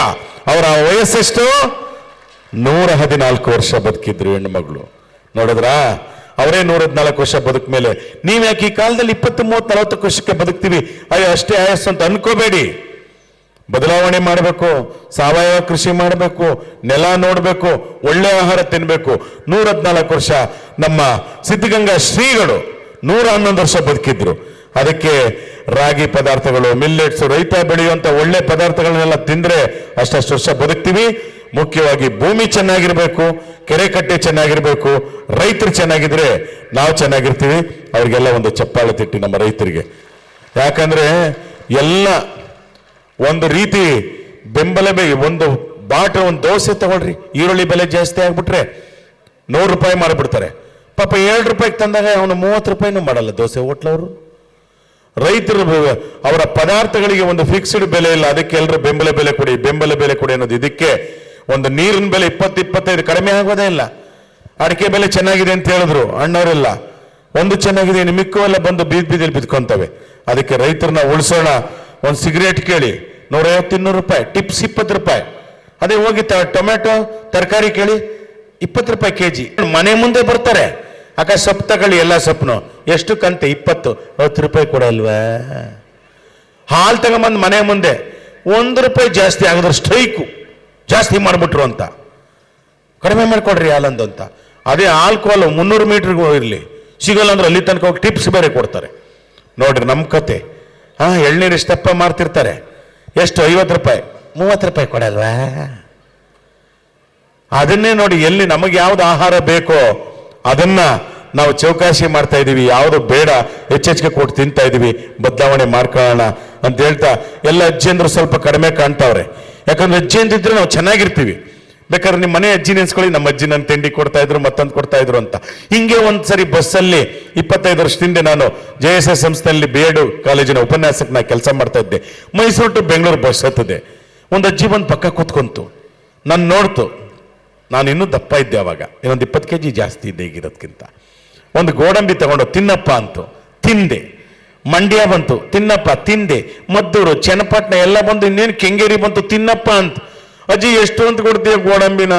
ಅವರ ವಯಸ್ಸೆಷ್ಟು? 114 ವರ್ಷ ಬದುಕಿದ್ರು ಹೆಣ್ಣು ಮಗಳು. ನೋಡಿದ್ರಾ? ಅವರೇ 114 ವರ್ಷ ಬದುಕ ಮೇಲೆ ನೀವ್ಯಾಕೆ ಈ ಕಾಲದಲ್ಲಿ 20, 30, 40 ವರ್ಷಕ್ಕೆ ಬದುಕ್ತೀವಿ, ಅಯ್ಯೋ ಅಷ್ಟೇ ಆಯಸ್ಸು ಅಂತ ಅನ್ಕೋಬೇಡಿ. ಬದಲಾವಣೆ ಮಾಡಬೇಕು, ಸಾವಯವ ಕೃಷಿ ಮಾಡಬೇಕು, ನೆಲ ನೋಡಬೇಕು, ಒಳ್ಳೆ ಆಹಾರ ತಿನ್ಬೇಕು. 114 ವರ್ಷ ನಮ್ಮ ಸಿದ್ಧಗಂಗಾ ಶ್ರೀಗಳು 111 ವರ್ಷ ಬದುಕಿದ್ರು. ಅದಕ್ಕೆ ರಾಗಿ ಪದಾರ್ಥಗಳು, ಮಿಲ್ಲೆಟ್ಸ್, ರೈತ ಬೆಳೆಯುವಂತ ಒಳ್ಳೆ ಪದಾರ್ಥಗಳನ್ನೆಲ್ಲ ತಿಂದ್ರೆ ಅಷ್ಟಷ್ಟು ವರ್ಷ ಬದುಕ್ತೀವಿ. ಮುಖ್ಯವಾಗಿ ಭೂಮಿ ಚೆನ್ನಾಗಿರ್ಬೇಕು, ಕೆರೆ ಕಟ್ಟೆ ಚೆನ್ನಾಗಿರ್ಬೇಕು, ರೈತರು ಚೆನ್ನಾಗಿದ್ರೆ ನಾವು ಚೆನ್ನಾಗಿರ್ತೀವಿ. ಅವ್ರಿಗೆಲ್ಲ ಒಂದು ಚಪ್ಪಾಳೆ ತಿಟ್ಟಿ ನಮ್ಮ ರೈತರಿಗೆ. ಯಾಕಂದ್ರೆ ಎಲ್ಲ ಒಂದು ರೀತಿ ಬೆಂಬಲ ಒಂದು ಒಂದು ದೋಸೆ ತಗೊಳ್ರಿ, ಈರುಳ್ಳಿ ಬೆಲೆ ಜಾಸ್ತಿ ಆಗ್ಬಿಟ್ರೆ 100 ರೂಪಾಯಿ ಮಾಡಿಬಿಡ್ತಾರೆ. ಪಾಪ 7 ರೂಪಾಯಿಗೆ ತಂದಾಗ ಅವನು 30 ರೂಪಾಯಿನೂ ಮಾಡಲ್ಲ ದೋಸೆ ಹೋಟ್ಲವರು. ರೈತರು ಅವರ ಪದಾರ್ಥಗಳಿಗೆ ಒಂದು ಫಿಕ್ಸ್ಡ್ ಬೆಲೆ ಇಲ್ಲ, ಅದಕ್ಕೆ ಎಲ್ಲರೂ ಬೆಂಬಲ ಬೆಲೆ ಕೊಡಿ, ಬೆಂಬಲ ಬೆಲೆ ಕೊಡಿ ಅನ್ನೋದು. ಇದಕ್ಕೆ ಒಂದು ನೀರಿನ ಬೆಲೆ 20-25 ಕಡಿಮೆ ಆಗೋದೇ ಇಲ್ಲ. ಅಡಿಕೆ ಬೆಲೆ ಚೆನ್ನಾಗಿದೆ ಅಂತ ಹೇಳಿದ್ರು ಅಣ್ಣವರೆಲ್ಲ, ಒಂದು ಚೆನ್ನಾಗಿದೆ, ಇನ್ನು ಮಿಕ್ಕವೆಲ್ಲ ಬಂದು ಬೀದಿಯಲ್ಲಿ ಬಿದ್ಕೊಂತವೆ. ಅದಕ್ಕೆ ರೈತರನ್ನ ಉಳಿಸೋಣ. ಒಂದು ಸಿಗರೇಟ್ ಕೇಳಿ 150-200 ರೂಪಾಯಿ, ಟಿಪ್ಸ್ 20 ರೂಪಾಯಿ. ಅದೇ ಹೋಗಿ ಟೊಮೆಟೊ ತರಕಾರಿ ಕೇಳಿ 20 ರೂಪಾಯಿ ಕೆಜಿ. ಮನೆ ಮುಂದೆ ಬರ್ತಾರೆ, ಅಕ್ಕ ಸೊಪ್ಪು ತಗೊಳ್ಳಿ, ಎಲ್ಲ ಸೊಪ್ಪನು ಎಷ್ಟು ಕಂತೆ? 20 ರೂಪಾಯಿ ಕೊಡಲ್ವಾ? ಹಾಲು ತಗೊಂಬಂದು ಮನೆ ಮುಂದೆ 1 ರೂಪಾಯಿ ಜಾಸ್ತಿ ಆಗಿದ್ರೆ ಸ್ಟ್ರೈಕು, ಜಾಸ್ತಿ ಮಾಡಿಬಿಟ್ರು ಅಂತ, ಕಡಿಮೆ ಮಾಡಿಕೊಡ್ರಿ ಹಾಲಂದು ಅಂತ. ಅದೇ ಆಲ್ಕೋಹಾಲ್ 300 ಮೀಟರ್ಗೂ ಇರಲಿ, ಸಿಗಲ್ಲ ಅಂದ್ರೆ ಅಲ್ಲಿ ತನಕ ಹೋಗಿ ಟಿಪ್ಸ್ ಬೇರೆ ಕೊಡ್ತಾರೆ. ನೋಡ್ರಿ ನಮ್ಮ ಕತೆ. ಎಳ್ನೀರು ಇಷ್ಟಪ್ಪ ಮಾರ್ತಿರ್ತಾರೆ, ಎಷ್ಟು? 50 ರೂಪಾಯಿ, 30 ರೂಪಾಯಿ ಕೊಡಲ್ವಾ? ಅದನ್ನೇ ನೋಡಿ, ಎಲ್ಲಿ ನಮಗೆ ಯಾವ್ದು ಆಹಾರ ಬೇಕೋ ಅದನ್ನ ನಾವು ಚೌಕಾಶಿ ಮಾಡ್ತಾ ಇದೀವಿ, ಯಾವುದು ಬೇಡ ಹೆಚ್ಚೆಚ್ಚಿಗೆ ಕೊಟ್ಟು ತಿಂತಾ ಇದೀವಿ. ಬದಲಾವಣೆ ಮಾಡ್ಕೊಳ್ಳೋಣ ಅಂತ ಹೇಳ್ತಾ ಎಲ್ಲ ಅಜ್ಜಿಯಂದ್ರು ಸ್ವಲ್ಪ ಕಡಿಮೆ ಕಾಣ್ತಾವ್ರೆ. ಯಾಕಂದ್ರೆ ಅಜ್ಜಿ ಅಂತಿದ್ರೆ ನಾವು ಚೆನ್ನಾಗಿರ್ತೀವಿ. ಬೇಕಾದ್ರೆ ನಿಮ್ಮ ಮನೆ ಅಜ್ಜಿ ನೆನ್ಸ್ಕೊಳ್ಳಿ, ನಮ್ಮ ಅಜ್ಜಿ ನನ್ನ ತಿಂಡಿ ಕೊಡ್ತಾ ಇದ್ರು, ಮತ್ತೊಂದು ಕೊಡ್ತಾ ಇದ್ರು ಅಂತ. ಹಿಂಗೆ ಒಂದ್ಸರಿ ಬಸ್ಸಲ್ಲಿ 25 ವರ್ಷದಿಂದ ನಾನು JSS ಸಂಸ್ಥೆಯಲ್ಲಿ B.Ed ಕಾಲೇಜಿನ ಉಪನ್ಯಾಸಕ್ಕೆ ನಾ ಕೆಲಸ ಮಾಡ್ತಾ ಇದ್ದೆ. ಮೈಸೂರು ಟು ಬೆಂಗಳೂರು ಬಸ್ ಹತ್ತದೆ. ಒಂದು ಅಜ್ಜಿ ಬಂದು ಪಕ್ಕ ಕೂತ್ಕೊಂತು, ನಾನು ನೋಡ್ತು. ನಾನು ಇನ್ನೂ ದಪ್ಪ ಇದ್ದೆ ಅವಾಗ, ಇನ್ನೊಂದು 20 kg ಜಾಸ್ತಿ ಇದ್ದೆ ಈಗಿರೋದಕ್ಕಿಂತ. ಒಂದು ಗೋಡಂಬಿ ತಗೊಂಡು ತಿನ್ನಪ್ಪ ಅಂತು, ತಿಂದೆ. ಮಂಡ್ಯ ಬಂತು, ತಿನ್ನಪ್ಪ, ತಿಂದೆ. ಮದ್ದೂರು, ಚನ್ನಪಟ್ಟಣ ಎಲ್ಲ ಬಂದು, ಇನ್ನೇನು ಕೆಂಗೇರಿ ಬಂತು, ತಿನ್ನಪ್ಪ ಅಂತ. ಅಜ್ಜಿ ಎಷ್ಟು ಅಂತ ಕೊಡ್ತೀಯ ಗೋಡಂಬಿನ?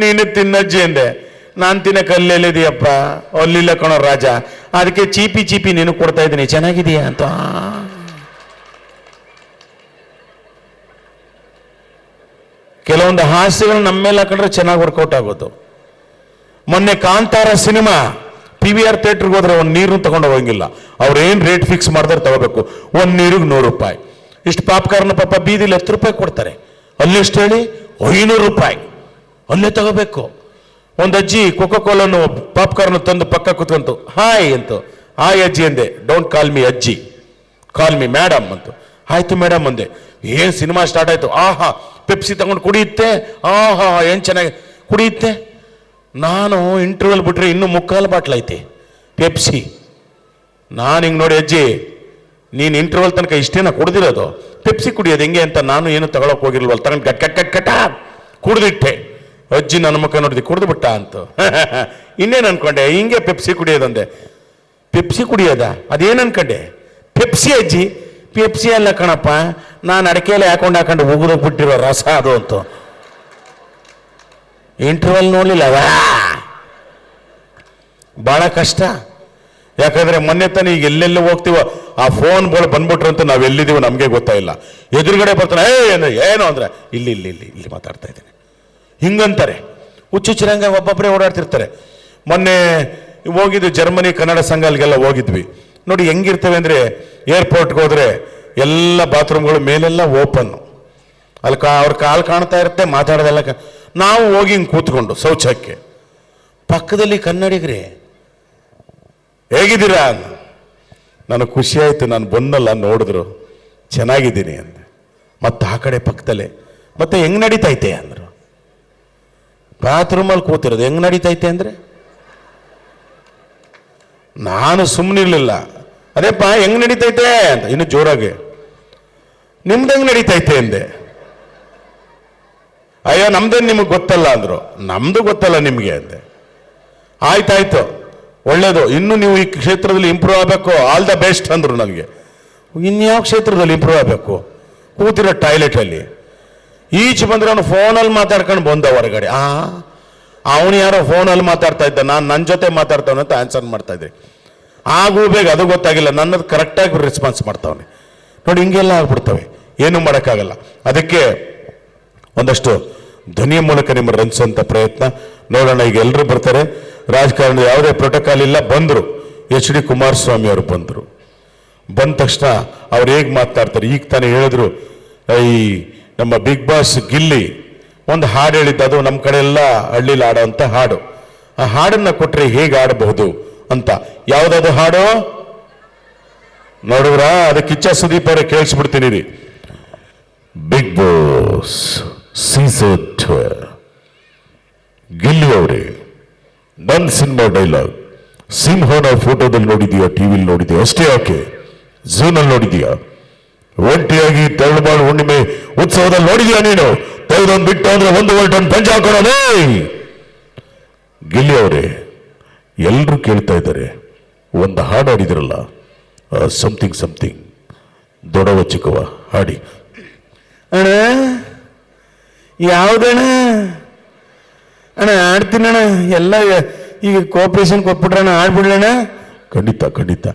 ನೀನು ತಿನ್ನಜ್ಜಿ ಅಂದೆ. ನಾನು ತಿನ್ನಕ್ಕೆ ಅಲ್ಲೆಲ್ಲಿದೆಯಪ್ಪ? ಅಲ್ಲಿಲ್ಲ ಕಣೋ ರಾಜ, ಅದಕ್ಕೆ ಚೀಪಿ ಚೀಪಿ ನೀನು ಕೊಡ್ತಾ ಇದ್ದೀನಿ, ಚೆನ್ನಾಗಿದೆಯಾ ಅಂತ. ಕೆಲವೊಂದು ಹಾಸ್ಯಗಳು ನಮ್ಮ ಮೇಲೆ ಹಾಕೊಂಡ್ರೆ ಚೆನ್ನಾಗಿ ವರ್ಕೌಟ್ ಆಗೋದು. ಮೊನ್ನೆ ಕಾಂತಾರ ಸಿನಿಮಾ PVR ಥಿಯೇಟರ್ಗೆ ಹೋದ್ರೆ ಒಂದು ನೀರು ತಗೊಂಡು ಹೋಗಂಗಿಲ್ಲ. ಅವ್ರೇನು ರೇಟ್ ಫಿಕ್ಸ್ ಮಾಡಿದ್ರೆ ತಗೋಬೇಕು. ಒಂದು ನೀರಿಗೆ 100 ರೂಪಾಯಿ. ಇಷ್ಟು ಪಾಪ್ಕಾರ್ನ್ ಪಾಪ ಬೀದಿಲಿ 10 ರೂಪಾಯಿ ಕೊಡ್ತಾರೆ, ಅಲ್ಲಿ ಎಷ್ಟು ಹೇಳಿ? 500 ರೂಪಾಯಿ. ಅಲ್ಲೇ ತಗೋಬೇಕು. ಒಂದು ಅಜ್ಜಿ ಕೋಕೋಕೋಲನ್ನು ಪಾಪ್ಕಾರ್ನ್ ತಂದು ಪಕ್ಕ ಕೂತ್ಕೊಂತು, ಹಾಯ್ ಅಂತು. ಹಾಯ್ ಅಜ್ಜಿ ಅಂದೆ. ಡೋಂಟ್ ಕಾಲ್ ಮಿ ಅಜ್ಜಿ, ಕಾಲ್ ಮಿ ಮೇಡಮ್ ಅಂತು. ಆಯ್ತು ಮೇಡಮ್ ಅಂದೆ. ಏನು ಸಿನಿಮಾ ಸ್ಟಾರ್ಟ್ ಆಯ್ತು. ಆಹಾ, ಪೆಪ್ಸಿ ತಗೊಂಡು ಕುಡಿಯುತ್ತೆ, ಆಹಾ ಏನು ಚೆನ್ನಾಗಿ ಕುಡಿಯುತ್ತೆ. ನಾನು ಇಂಟರ್ವಲ್ ಬಿಟ್ರೆ ಇನ್ನೂ 3/4 ಬಾಟ್ಲ್ ಐತೆ ಪೆಪ್ಸಿ. ನಾನು ಹಿಂಗೆ ನೋಡಿ, ಅಜ್ಜಿ ನೀನು ಇಂಟರ್ವಲ್ ತನಕ ಇಷ್ಟೇನ ಕುಡ್ದಿರೋದು, ಪೆಪ್ಸಿ ಕುಡಿಯೋದು ಹೆಂಗೆ ಅಂತ ನಾನು ಏನು ತಗೊಳಕ್ ಹೋಗಿರ್ಲ್ವಲ್ಲ, ತಗೊಂಡು ಕಟ್ ಕುಡ್ದಿಟ್ಟೆ. ಅಜ್ಜಿ ನನ್ನ ಮುಖ ನೋಡಿದೆ, ಕುಡ್ದು ಬಿಟ್ಟ ಅಂತು. ಇನ್ನೇನು ಅನ್ಕೊಂಡೆ, ಹಿಂಗೆ ಪೆಪ್ಸಿ ಕುಡಿಯೋದಂದೆ. ಪೆಪ್ಸಿ ಕುಡಿಯೋದ? ಅದೇನು ಅನ್ಕೊಂಡೆ? ಪೆಪ್ಸಿ ಅಜ್ಜಿ, ಪೆಪ್ಸಿ ಅಲ್ಲ ಕಣಪ್ಪ, ನಾನು ಅಡಿಕೆಯಲ್ಲಿ ಹಾಕೊಂಡು ಉಗಿದೋಗ್ಬಿಟ್ಟಿರೋ ರಸ ಅದು ಅಂತ. ಇಂಟರ್ವಲ್ ನೋಡಲಿಲ್ಲ, ಭಾಳ ಕಷ್ಟ. ಯಾಕಂದ್ರೆ ಮೊನ್ನೆ ತಾನೇ ಈಗ ಎಲ್ಲೆಲ್ಲಿ ಹೋಗ್ತೀವೋ ಆ ಫೋನ್ಗಳು ಬಂದ್ಬಿಟ್ರು ಅಂತ ನಾವು ಎಲ್ಲಿದ್ದೀವೋ ನಮಗೆ ಗೊತ್ತಾಯಿಲ್ಲ. ಎದುರುಗಡೆ ಬರ್ತಾನೆ, ಏನು ಅಂದ್ರೆ ಇಲ್ಲಿ ಇಲ್ಲಿ ಇಲ್ಲಿ ಇಲ್ಲಿ ಮಾತಾಡ್ತಾ ಇದ್ದೀನಿ ಹಿಂಗಂತಾರೆ. ಹುಚ್ಚುಚ್ಚರಂಗ ಒಬ್ಬೊಬ್ಬರೇ ಓಡಾಡ್ತಿರ್ತಾರೆ. ಮೊನ್ನೆ ಹೋಗಿದ್ವಿ ಜರ್ಮನಿ ಕನ್ನಡ ಸಂಘ, ಅಲ್ಲಿಗೆಲ್ಲ ಹೋಗಿದ್ವಿ. ನೋಡಿ ಹೆಂಗಿರ್ತವೆ ಅಂದರೆ, ಏರ್ಪೋರ್ಟ್ಗೆ ಹೋದರೆ ಎಲ್ಲ ಬಾತ್ರೂಮ್ಗಳು ಮೇಲೆಲ್ಲ ಓಪನ್, ಅಲ್ಲಿ ಅವ್ರ ಕಾಲು ಕಾಣ್ತಾ ಇರುತ್ತೆ, ಮಾತಾಡೋದೆಲ್ಲ. ನಾವು ಹೋಗಿ ಹಿಂಗೆ ಕೂತ್ಕೊಂಡು ಶೌಚಕ್ಕೆ, ಪಕ್ಕದಲ್ಲಿ ಕನ್ನಡಿಗರೇ ಹೇಗಿದ್ದೀರಾ ಅಂದ. ನನಗೆ ಖುಷಿ ಆಯಿತು, ನಾನು ಬಂದಲ್ಲ ನೋಡಿದ್ರು ಚೆನ್ನಾಗಿದ್ದೀನಿ ಅಂದೆ. ಮತ್ತು ಆ ಕಡೆ ಪಕ್ಕದಲ್ಲೇ ಮತ್ತೆ ಹೆಂಗೆ ನಡೀತೈತೆ ಅಂದರು. ಬಾತ್ರೂಮಲ್ಲಿ ಕೂತಿರೋದು ಹೆಂಗೆ ನಡೀತೈತೆ ಅಂದರೆ ನಾನು ಸುಮ್ಮನಿರ್ಲಿಲ್ಲ. ಅದೇಪ್ಪ ಹೆಂಗೆ ನಡೀತೈತೆ ಅಂತ ಇನ್ನು ಜೋರಾಗಿ, ನಿಮ್ದು ಹೆಂಗೆ ನಡೀತೈತೆ ಅಂದೆ. ಅಯ್ಯೋ ನಮ್ದೇನು ನಿಮಗೆ ಗೊತ್ತಲ್ಲ ಅಂದರು. ನಮ್ಮದು ಗೊತ್ತಲ್ಲ ನಿಮಗೆ ಅಂದೆ. ಆಯ್ತಾಯ್ತು, ಒಳ್ಳೇದು, ಇನ್ನು ನೀವು ಈ ಕ್ಷೇತ್ರದಲ್ಲಿ ಇಂಪ್ರೂವ್ ಆಗಬೇಕು, ಆಲ್ ದ ಬೆಸ್ಟ್ ಅಂದರು ನನಗೆ. ಇನ್ಯಾವ ಕ್ಷೇತ್ರದಲ್ಲಿ ಇಂಪ್ರೂವ್ ಆಗಬೇಕು? ಕೂತಿರೋ ಟಾಯ್ಲೆಟಲ್ಲಿ ಈಚೆ ಬಂದರೆ ಅವನು ಫೋನಲ್ಲಿ ಮಾತಾಡ್ಕೊಂಡು ಬಂದ ಹೊರಗಡೆ. ಅವನು ಯಾರೋ ಫೋನಲ್ಲಿ ಮಾತಾಡ್ತಾ ಇದ್ದ, ನಾನು ನನ್ನ ಜೊತೆ ಮಾತಾಡ್ತಾವನೆ ಅಂತ ಆನ್ಸರ್ ಮಾಡ್ತಾ ಇದ್ದೆ. ಆಗೂ ಬೇಗ ಅದು ಗೊತ್ತಾಗಿಲ್ಲ, ನನ್ನದು ಕರೆಕ್ಟಾಗಿ ರೆಸ್ಪಾನ್ಸ್ ಮಾಡ್ತಾವನೆ. ನೋಡಿ ಹಿಂಗೆಲ್ಲ ಆಗ್ಬಿಡ್ತವೆ, ಏನೂ ಮಾಡೋಕ್ಕಾಗಲ್ಲ. ಅದಕ್ಕೆ ಒಂದಷ್ಟು ಧ್ವನಿಯ ಮೂಲಕ ನಿಮ್ಮ ರಂಜಿಸುವಂಥ ಪ್ರಯತ್ನ ನೋಡೋಣ. ಈಗ ಎಲ್ಲರೂ ಬರ್ತಾರೆ, ರಾಜಕಾರಣದ ಯಾವುದೇ ಪ್ರೋಟೋಕಾಲ್ ಇಲ್ಲ. ಬಂದರು ಎಚ್ ಡಿ ಕುಮಾರಸ್ವಾಮಿ ಅವರು ಬಂದರು. ಬಂದ ತಕ್ಷಣ ಅವ್ರು ಹೇಗೆ ಮಾತನಾಡ್ತಾರೆ, ಈಗ ತಾನೇ ಹೇಳಿದ್ರು, ಈ ನಮ್ಮ ಬಿಗ್ ಬಾಸ್ ಗಿಲ್ಲಿ ಒಂದು ಹಾಡು ಹೇಳಿದ್ದು, ಅದು ನಮ್ಮ ಕಡೆ ಎಲ್ಲ ಹಳ್ಳಿಲಿ ಆಡೋವಂಥ ಹಾಡು. ಆ ಹಾಡನ್ನು ಕೊಟ್ಟರೆ ಹೇಗೆ ಆಡಬಹುದು ಅಂತ. ಯಾವುದದು ಹಾಡು ನೋಡಿದ್ರ? ಅದಕ್ಕೆ ಇಚ್ಛಾ ಸುದೀಪ್ ಅವರೇ ಕೇಳಿಸ್ಬಿಡ್ತೀನಿ ರೀ. ಬಿಗ್ ಬಾಸ್ ಸೀಸನ್ 12 ಗಿಲ್ಲಿ ಅವರೇ, ನನ್ನ ಸಿನಿಮಾ ಡೈಲಾಗ್ ಸಿಂಹನ ಫೋಟೋದಲ್ಲಿ ನೋಡಿದೀಯಾ, ಟಿವಿಲಿ ನೋಡಿದೀಯಾ ಅಷ್ಟೇ, ಯಾಕೆ ಝೂನಲ್ಲಿ ನೋಡಿದೀಯಾ, ಒಂಟಿಯಾಗಿ ತರಳುಮಾಳು ಹುಣ್ಣಿಮೆ ಉತ್ಸವದಲ್ಲಿ ನೋಡಿದ್ಯಾ ನೀನು? ತೆಗೆದೊಂದು ಬಿಟ್ಟು ಅಂದ್ರೆ 1 ಟನ್ ಪಂಚ ಹಾಕೋಣ. ಗಿಲ್ಲಿ ಅವರೇ, ಎಲ್ಲರೂ ಕೇಳ್ತಾ ಇದ್ದಾರೆ, ಒಂದು ಹಾಡು ಹಾಡಿದ್ರಲ್ಲ, ಸಮಥಿಂಗ್ ಸಮಥಿಂಗ್ ದೊಡವ ಚಿಕ್ಕವ ಹಾಡಿ. ಅಣ್ಣ ಯಾವುದಣ್ಣ? ಅಣ್ಣ ಆಡ್ತೀನಣ್ಣ, ಎಲ್ಲ ಈಗ ಕೋಪರೇಷನ್ ಕೊಟ್ಬಿಟ್ರಣ್ಣ, ಆಡ್ಬಿಡ್ಲಣ್ಣ. ಖಂಡಿತ ಖಂಡಿತ.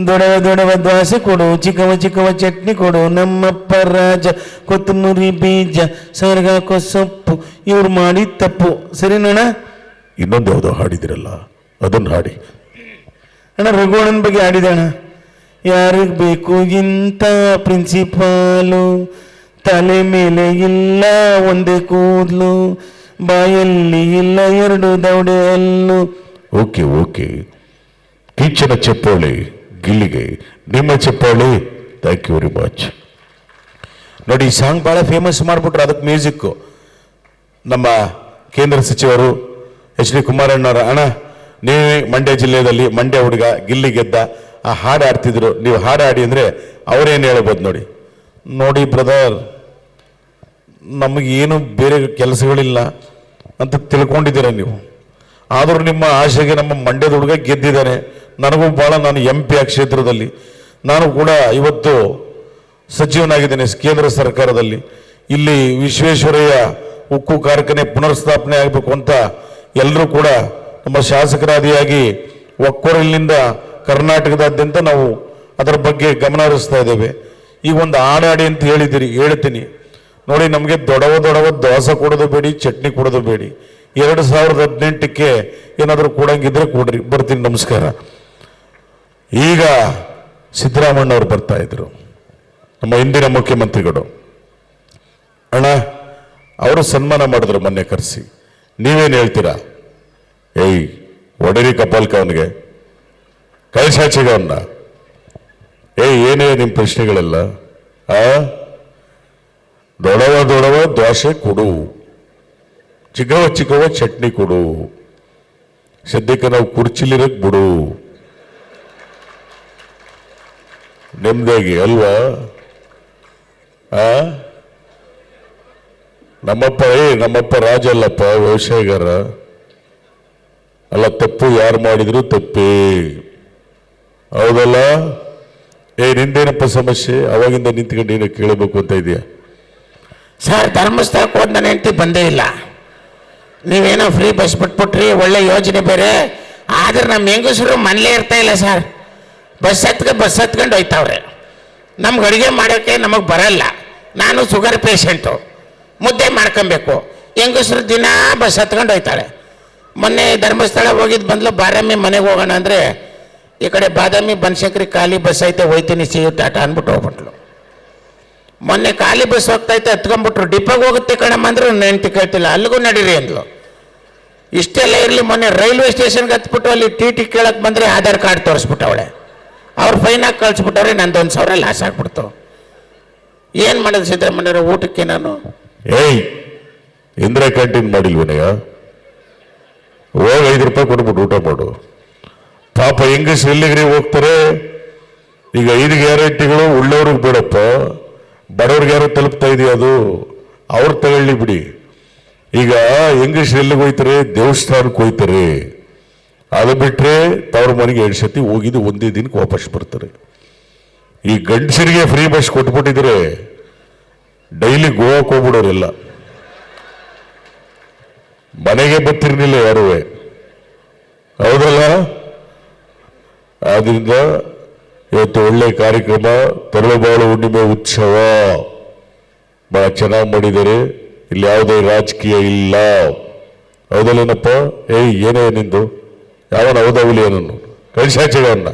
ದೊಡವ ದೊಡವ ದೋಸೆ ಕೊಡು, ಚಿಕ್ಕವ ಚಿಕ್ಕವ ಚಟ್ನಿ ಕೊಡು, ನಮ್ಮಪ್ಪ ರಾಜ ಕೊತ್ತಂಬರಿ ಬೀಜ ಸರ್ಗಾಕೋ ಸೊಪ್ಪು, ಇವ್ರು ಮಾಡಿ ತಪ್ಪು. ಸರಿನಣ್ಣ? ಇನ್ನೊಂದು ಯಾವುದೋ ಹಾಡಿದಿರಲ್ಲ, ಅದನ್ನು ಹಾಡಿ. ಅಣ್ಣ ರಘುವಣ್ಣನ ಬಗ್ಗೆ ಆಡಿದಣ್ಣ. ಯಾರಿಗೆ ಬೇಕು ಇಂಥ ಪ್ರಿನ್ಸಿಪಾಲು, ತಲೆ ಮೇಲೆ ಇಲ್ಲ ಒಂದೇ ಕೂದಲು, ಬಾಯಲ್ಲಿ ಇಲ್ಲ 2 ದವಡೆ ಹಲ್ಲು. Okay okay. ಕಿಚ್ಚನ ಚಪ್ಪಾಳೆ ಗಿಲ್ಲಿಗೆ, ನಿಮ್ಮ ಚಪ್ಪಾಳೆ. Thank you very much. ನೋಡಿ ಈ ಸಾಂಗ್ ಭಾಳ ಫೇಮಸ್ ಮಾಡಿಬಿಟ್ರು. ಅದಕ್ಕೆ ಮ್ಯೂಸಿಕ್ಕು ನಮ್ಮ ಕೇಂದ್ರ ಸಚಿವರು ಎಚ್ ಡಿ ಕುಮಾರಣ್ಣವರ. ಅಣ್ಣ ನೀವೇ ಮಂಡ್ಯ ಜಿಲ್ಲೆಯಲ್ಲಿ ಮಂಡ್ಯ ಹುಡುಗ, ಗಿಲ್ಲಿ ಗೆದ್ದ, ಆ ಹಾಡು ಆಡ್ತಿದ್ರು, ನೀವು ಹಾಡು ಆಡಿ ಅಂದರೆ ಅವರೇನು ಹೇಳ್ಬೋದು ನೋಡಿ. ನೋಡಿ ಬ್ರದರ್, ನಮಗೇನು ಬೇರೆ ಕೆಲಸಗಳಿಲ್ಲ ಅಂತ ತಿಳ್ಕೊಂಡಿದ್ದೀರ ನೀವು. ಆದರೂ ನಿಮ್ಮ ಆಶೆಗೆ ನಮ್ಮ ಮಂಡ್ಯದ ಹುಡುಗ ಗೆದ್ದಿದ್ದಾನೆ. ನನಗೂ ಭಾಳ, ನಾನು MP ಆ ಕ್ಷೇತ್ರದಲ್ಲಿ ನಾನು ಕೂಡ ಇವತ್ತು ಸಚಿವನಾಗಿದ್ದೇನೆ ಕೇಂದ್ರ ಸರ್ಕಾರದಲ್ಲಿ. ಇಲ್ಲಿ ವಿಶ್ವೇಶ್ವರಯ್ಯ ಉಕ್ಕು ಕಾರ್ಖಾನೆ ಪುನರ್ಸ್ಥಾಪನೆ ಆಗಬೇಕು ಅಂತ ಎಲ್ಲರೂ ಕೂಡ ನಮ್ಮ ಶಾಸಕರಾದಿಯಾಗಿ ಒಕ್ಕೊರಲಿನಿಂದ ಕರ್ನಾಟಕದಾದ್ಯಂತ ನಾವು ಅದರ ಬಗ್ಗೆ ಗಮನ ಹರಿಸ್ತಾ ಇದ್ದೇವೆ. ಈಗ ಒಂದು ಹಾಡಾಡಿ ಅಂತ ಹೇಳಿದ್ದೀರಿ, ಹೇಳ್ತೀನಿ ನೋಡಿ. ನಮಗೆ ದೊಡವ ದೊಡವ ದೋಸೆ ಕೊಡೋದು ಬೇಡಿ, ಚಟ್ನಿ ಕೊಡೋದು ಬೇಡಿ. 2018ಕ್ಕೆ ಏನಾದರೂ ಕೊಡಂಗಿದ್ರೆ ಕೊಡ್ರಿ, ಬರ್ತೀನಿ. ನಮಸ್ಕಾರ. ಈಗ ಸಿದ್ದರಾಮಣ್ಣವ್ರು ಬರ್ತಾ ಇದ್ರು, ನಮ್ಮ ಹಿಂದಿನ ಮುಖ್ಯಮಂತ್ರಿಗಳು. ಅಣ್ಣ ಅವರು ಸನ್ಮಾನ ಮಾಡಿದ್ರು ಮೊನ್ನೆ ಕರೆಸಿ. ನೀವೇನು ಹೇಳ್ತೀರಾ? ಏಯ್ ಒಡರಿ ಕಪಾಲ್ಕ ಅವನಿಗೆ, ಕೈಸಾಚಿಗ ಅವನ್ನ. ಏನೇ ನಿಮ್ಮ ಪ್ರಶ್ನೆಗಳೆಲ್ಲ? ದೊಡವ ದೊಡವ ದೋಸೆ ಕೊಡು, ಚಿಕ್ಕವ ಚಿಕ್ಕವ ಚಟ್ನಿ ಕೊಡು, ಸದ್ಯಕ್ಕೆ ನಾವು ಕುರ್ಚಿಲಿರಕ್ ಬಿಡು, ನೆಮ್ಮದಿಯಾಗಿ ಅಲ್ವಾ? ನಮ್ಮಪ್ಪ ರಾಜ ಅಲ್ಲಪ್ಪ, ವ್ಯವಸಾಯಗಾರ ಅಲ್ಲ. ತಪ್ಪು ಯಾರು ಮಾಡಿದ್ರು ತಪ್ಪೇ, ಹೌದಲ್ಲ? ನಿಂದೇನಪ್ಪ ಸಮಸ್ಯೆ? ಅವಾಗಿಂದ ನಿಂತ್ಕೊಂಡು ಏನೋ ಕೇಳಬೇಕು ಅಂತ ಇದೆಯಾ? ಸರ್, ಧರ್ಮಸ್ಥಳಕ್ಕೆ ಹೋದ ನನ್ನ ಹೆಂಡತಿ ಬಂದೇ ಇಲ್ಲ. ನೀವೇನೋ ಫ್ರೀ ಬಸ್ ಬಿಟ್ಬಿಟ್ರಿ, ಒಳ್ಳೆ ಯೋಜನೆ ಬೇರೆ. ಆದ್ರೆ ನಮ್ಮ ಹೆಂಗಸರು ಮನೇಲೇ ಇರ್ತಾ ಇಲ್ಲ ಸರ್. ಬಸ್ ಹತ್ಕೊಂಡು ಹೋಯ್ತಾವ್ರೆ. ನಮ್ಗೆ ಅಡುಗೆ ಮಾಡೋಕ್ಕೆ ನಮಗೆ ಬರಲ್ಲ. ನಾನು ಶುಗರ್ ಪೇಷಂಟು, ಮುದ್ದೆ ಮಾಡ್ಕೊಬೇಕು. ಹೆಂಗಸರು ದಿನ ಬಸ್ ಹತ್ಕೊಂಡು ಹೋಯ್ತಾಳೆ. ಮೊನ್ನೆ ಧರ್ಮಸ್ಥಳ ಹೋಗಿದ್ದು ಬಂದ್ಲು, ಬಾದಾಮಿ ಮನೆಗೆ ಹೋಗೋಣ ಅಂದರೆ ಈ ಕಡೆ ಬಾದಾಮಿ ಬನಶಂಕರಿ ಖಾಲಿ ಬಸ್ ಐತೆ, ಹೋಯ್ತೀನಿ ಸಿ ಯು ಟಾಟಾ ಅಂದ್ಬಿಟ್ಟು ಹೋಗ್ಬಿಟ್ಲು. ಮೊನ್ನೆ ಖಾಲಿ ಬಸ್ ಹೋಗ್ತೈತೆ, ಹತ್ಕೊಂಡ್ಬಿಟ್ರು. ಡಿಪೋಗೆ ಹೋಗುತ್ತೆ ಕಣಮ್ಮ ಅಂದ್ರೆ ನನ್ನ ಹೆಂಡತಿ ಕೇಳ್ತಿಲ್ಲ, ಅಲ್ಲಿಗೂ ನಡೀರಿ ಅಂದ್ಲು. ಇಷ್ಟೆಲ್ಲ ಇರಲಿ, ಮೊನ್ನೆ ರೈಲ್ವೆ ಸ್ಟೇಷನ್ಗೆ ಹತ್ಬಿಟ್ಟು ಅಲ್ಲಿ ಟಿ ಕೇಳಕ್ಕೆ ಬಂದರೆ ಆಧಾರ್ ಕಾರ್ಡ್ ತೋರಿಸ್ಬಿಟ್ಟವಳೆ. ಅವ್ರು ಫೈನಾಗಿ ಕಳಿಸ್ಬಿಟ್ಟವ್ರೆ. ನಂದು 1,000 ಲಾಸ್ ಆಗ್ಬಿಡ್ತು. ಏನು ಮಾಡೋದು ಸಿದ್ದರಾಮಯ್ಯವ್ರ ಊಟಕ್ಕೆ? ನಾನು ಇಂದಿರಾ ಕ್ಯಾಂಟೀನ್ ಮಾಡಿಲ್ವನಯ್ಯ? ಹೋಗಿ 5 ರೂಪಾಯಿ ಕೊಟ್ಬಿಟ್ಟು ಊಟ ಮಾಡು. ಪಾಪ ಹೆಂಗಸ್ರು ಎಲ್ಲಿಗ್ರಿ ಹೋಗ್ತಾರೆ? ಈಗ 5 ಗ್ಯಾರಂಟಿಗಳು ಉಳ್ಳವ್ರಿಗೆ ಬಿಡಪ್ಪ, ಬಡವ್ರಿಗೆ ಯಾರು ತಲುಪ್ತಾ ಇದೆಯಾ? ಅದು ಅವ್ರು ತಗೊಳ್ಳಿ ಬಿಡಿ. ಈಗ ಹೆಂಗಸ್ರು ಎಲ್ಲಿಗೆ ಹೋಯ್ತಾರೆ? ದೇವಸ್ಥಾನಕ್ಕೆ ಹೋಯ್ತಾರೆ. ಅದು ಬಿಟ್ರೆ ತವ್ರ ಮನೆಗೆ 2 ಸತಿ ಹೋಗಿದ್ದು ಒಂದೇ ದಿನಕ್ಕೆ ವಾಪಸ್ ಬರ್ತಾರೆ. ಈ ಗಂಡಸರಿಗೆ ಫ್ರೀ ಬಸ್ ಕೊಟ್ಬಿಟ್ಟಿದ್ರೆ ಡೈಲಿ ಗೋವಾಕ್ಕೆ ಹೋಗ್ಬಿಡೋರೆಲ್ಲ, ಮನೆಗೆ ಬರ್ತಿರ್ಲಿಲ್ಲ ಯಾರೂ. ಹೌದಲ್ಲ? ಆದ್ರಿಂದ ಇವತ್ತು ಒಳ್ಳೆ ಕಾರ್ಯಕ್ರಮ, ತರಳುಬಾಳು ಹುಣ್ಣಿಮೆ ಉತ್ಸವ ಬಹಳ ಚೆನ್ನಾಗಿ ಮಾಡಿದ್ದಾರೆ. ಇಲ್ಲಿ ಯಾವುದೇ ರಾಜಕೀಯ ಇಲ್ಲ. ಹೌದಲ್ಲೇನಪ್ಪ? ಏನೇ ನಿಂದು? ಯಾವನ ಹೌದವಲಿ ಅವನನ್ನು ಕಳಿಸಾಚೆಗವನ್ನ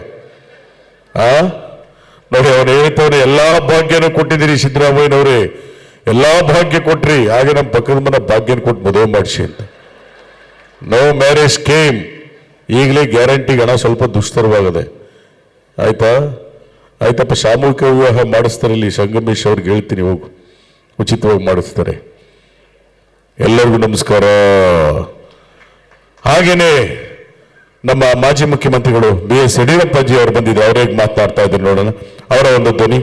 ನೋಡಿ, ಅವನು ಹೇಳ್ತವನು ಎಲ್ಲಾ ಭಾಗ್ಯನೂ ಕೊಟ್ಟಿದ್ದೀರಿ ಸಿದ್ದರಾಮಯ್ಯನವ್ರೆ, ಎಲ್ಲಾ ಭಾಗ್ಯ ಕೊಟ್ರಿ. ಹಾಗೆ ನಮ್ಮ ಪಕ್ಕದ ಮನೆ ಭಾಗ್ಯನ ಕೊಟ್ಟು ಮದುವೆ ಮಾಡಿಸಿ ಅಂತ. No marriage scheme. ಈಗಲೇ ಗ್ಯಾರಂಟಿಗೆ ಹಣ ಸ್ವಲ್ಪ ದುಸ್ತರವಾಗದೆ. ಆಯ್ತಾ? ಆಯ್ತಪ್ಪ, ಸಾಮೂಹಿಕ ವಿವಾಹ ಮಾಡಿಸ್ತಾರೆ ಇಲ್ಲಿ. ಸಂಗಮೇಶ್ ಅವ್ರಿಗೆ ಹೇಳ್ತೀನಿ, ಹೋಗು, ಉಚಿತವಾಗಿ ಮಾಡಿಸ್ತಾರೆ. ಎಲ್ಲರಿಗೂ ನಮಸ್ಕಾರ. ಹಾಗೇನೆ ನಮ್ಮ ಮಾಜಿ ಮುಖ್ಯಮಂತ್ರಿಗಳು BS ಯಡಿಯೂರಪ್ಪಾಜಿ ಅವರು ಬಂದಿದ್ದಾರೆ. ಅವ್ರು ಹೇಗೆ ಮಾತನಾಡ್ತಾ ಇದ್ದಾರೆ ನೋಡೋಣ. ಅವರ ಒಂದು ಧ್ವನಿ.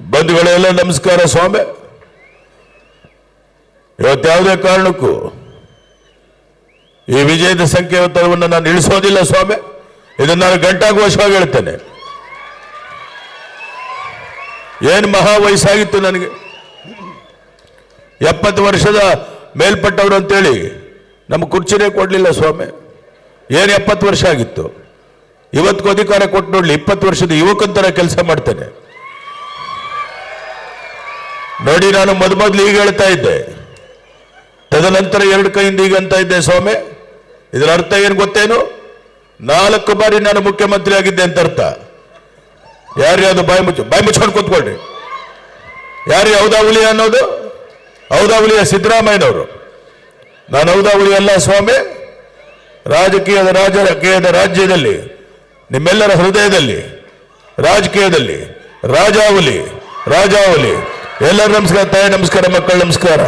ಬಂಧುಗಳೆಲ್ಲ ನಮಸ್ಕಾರ. ಸ್ವಾಮಿ, ಇವತ್ತು ಯಾವುದೇ ಕಾರಣಕ್ಕೂ ಈ ವಿಜಯದ ಸಂಕೇತವನ್ನು ನಾನು ಇಳಿಸೋದಿಲ್ಲ ಸ್ವಾಮಿ. ಇದನ್ನು ನಾನು ಘಂಟಾಘೋಷವಾಗಿ ಹೇಳ್ತೇನೆ. ಏನು ಮಹಾ ವಯಸ್ಸಾಗಿತ್ತು ನನಗೆ, 70 ವರ್ಷದ ಮೇಲ್ಪಟ್ಟವರು ಅಂತೇಳಿ ನಮ್ಮ ಕುರ್ಚಿನೇ ಕೊಡಲಿಲ್ಲ ಸ್ವಾಮಿ. ಏನು 70 ವರ್ಷ ಆಗಿತ್ತು. ಇವತ್ತಿಗೂ ಅಧಿಕಾರ ಕೊಟ್ಟು ನೋಡ್ಲಿ, 20 ವರ್ಷದ ಯುವಕಂತರ ಕೆಲಸ ಮಾಡ್ತೇನೆ ನೋಡಿ. ನಾನು ಮೊದಲು ಈಗ ಹೇಳ್ತಾ ಇದ್ದೆ, ತದನಂತರ 2 ಕೈಯಿಂದ ಈಗ ಅಂತ ಇದ್ದೆ ಸ್ವಾಮಿ. ಇದರ ಅರ್ಥ ಏನು ಗೊತ್ತೇನು? 4 ಬಾರಿ ನಾನು ಮುಖ್ಯಮಂತ್ರಿ ಆಗಿದ್ದೆ ಅಂತ ಅರ್ಥ. ಯಾರ್ಯಾವುದು ಬಾಯಿ ಮುಚ್ಕೊಂಡು ಕೂತ್ಕೊಳ್ರಿ. ಯಾರು ಹೌದಾವಳಿ ಅನ್ನೋದು? ಹೌದಾವಳಿಯ ಸಿದ್ದರಾಮಯ್ಯನವರು. ನಾನು ಹೌದಾವಳಿ ಅಲ್ಲ ಸ್ವಾಮಿ. ರಾಜಕೀಯದ ರಾಜ್ಯದಲ್ಲಿ, ನಿಮ್ಮೆಲ್ಲರ ಹೃದಯದಲ್ಲಿ, ರಾಜಕೀಯದಲ್ಲಿ ರಾಜಾವಲಿ. ಎಲ್ಲರೂ ನಮಸ್ಕಾರ. ತಾಯಿ ನಮಸ್ಕಾರ, ಮಕ್ಕಳು ನಮಸ್ಕಾರ.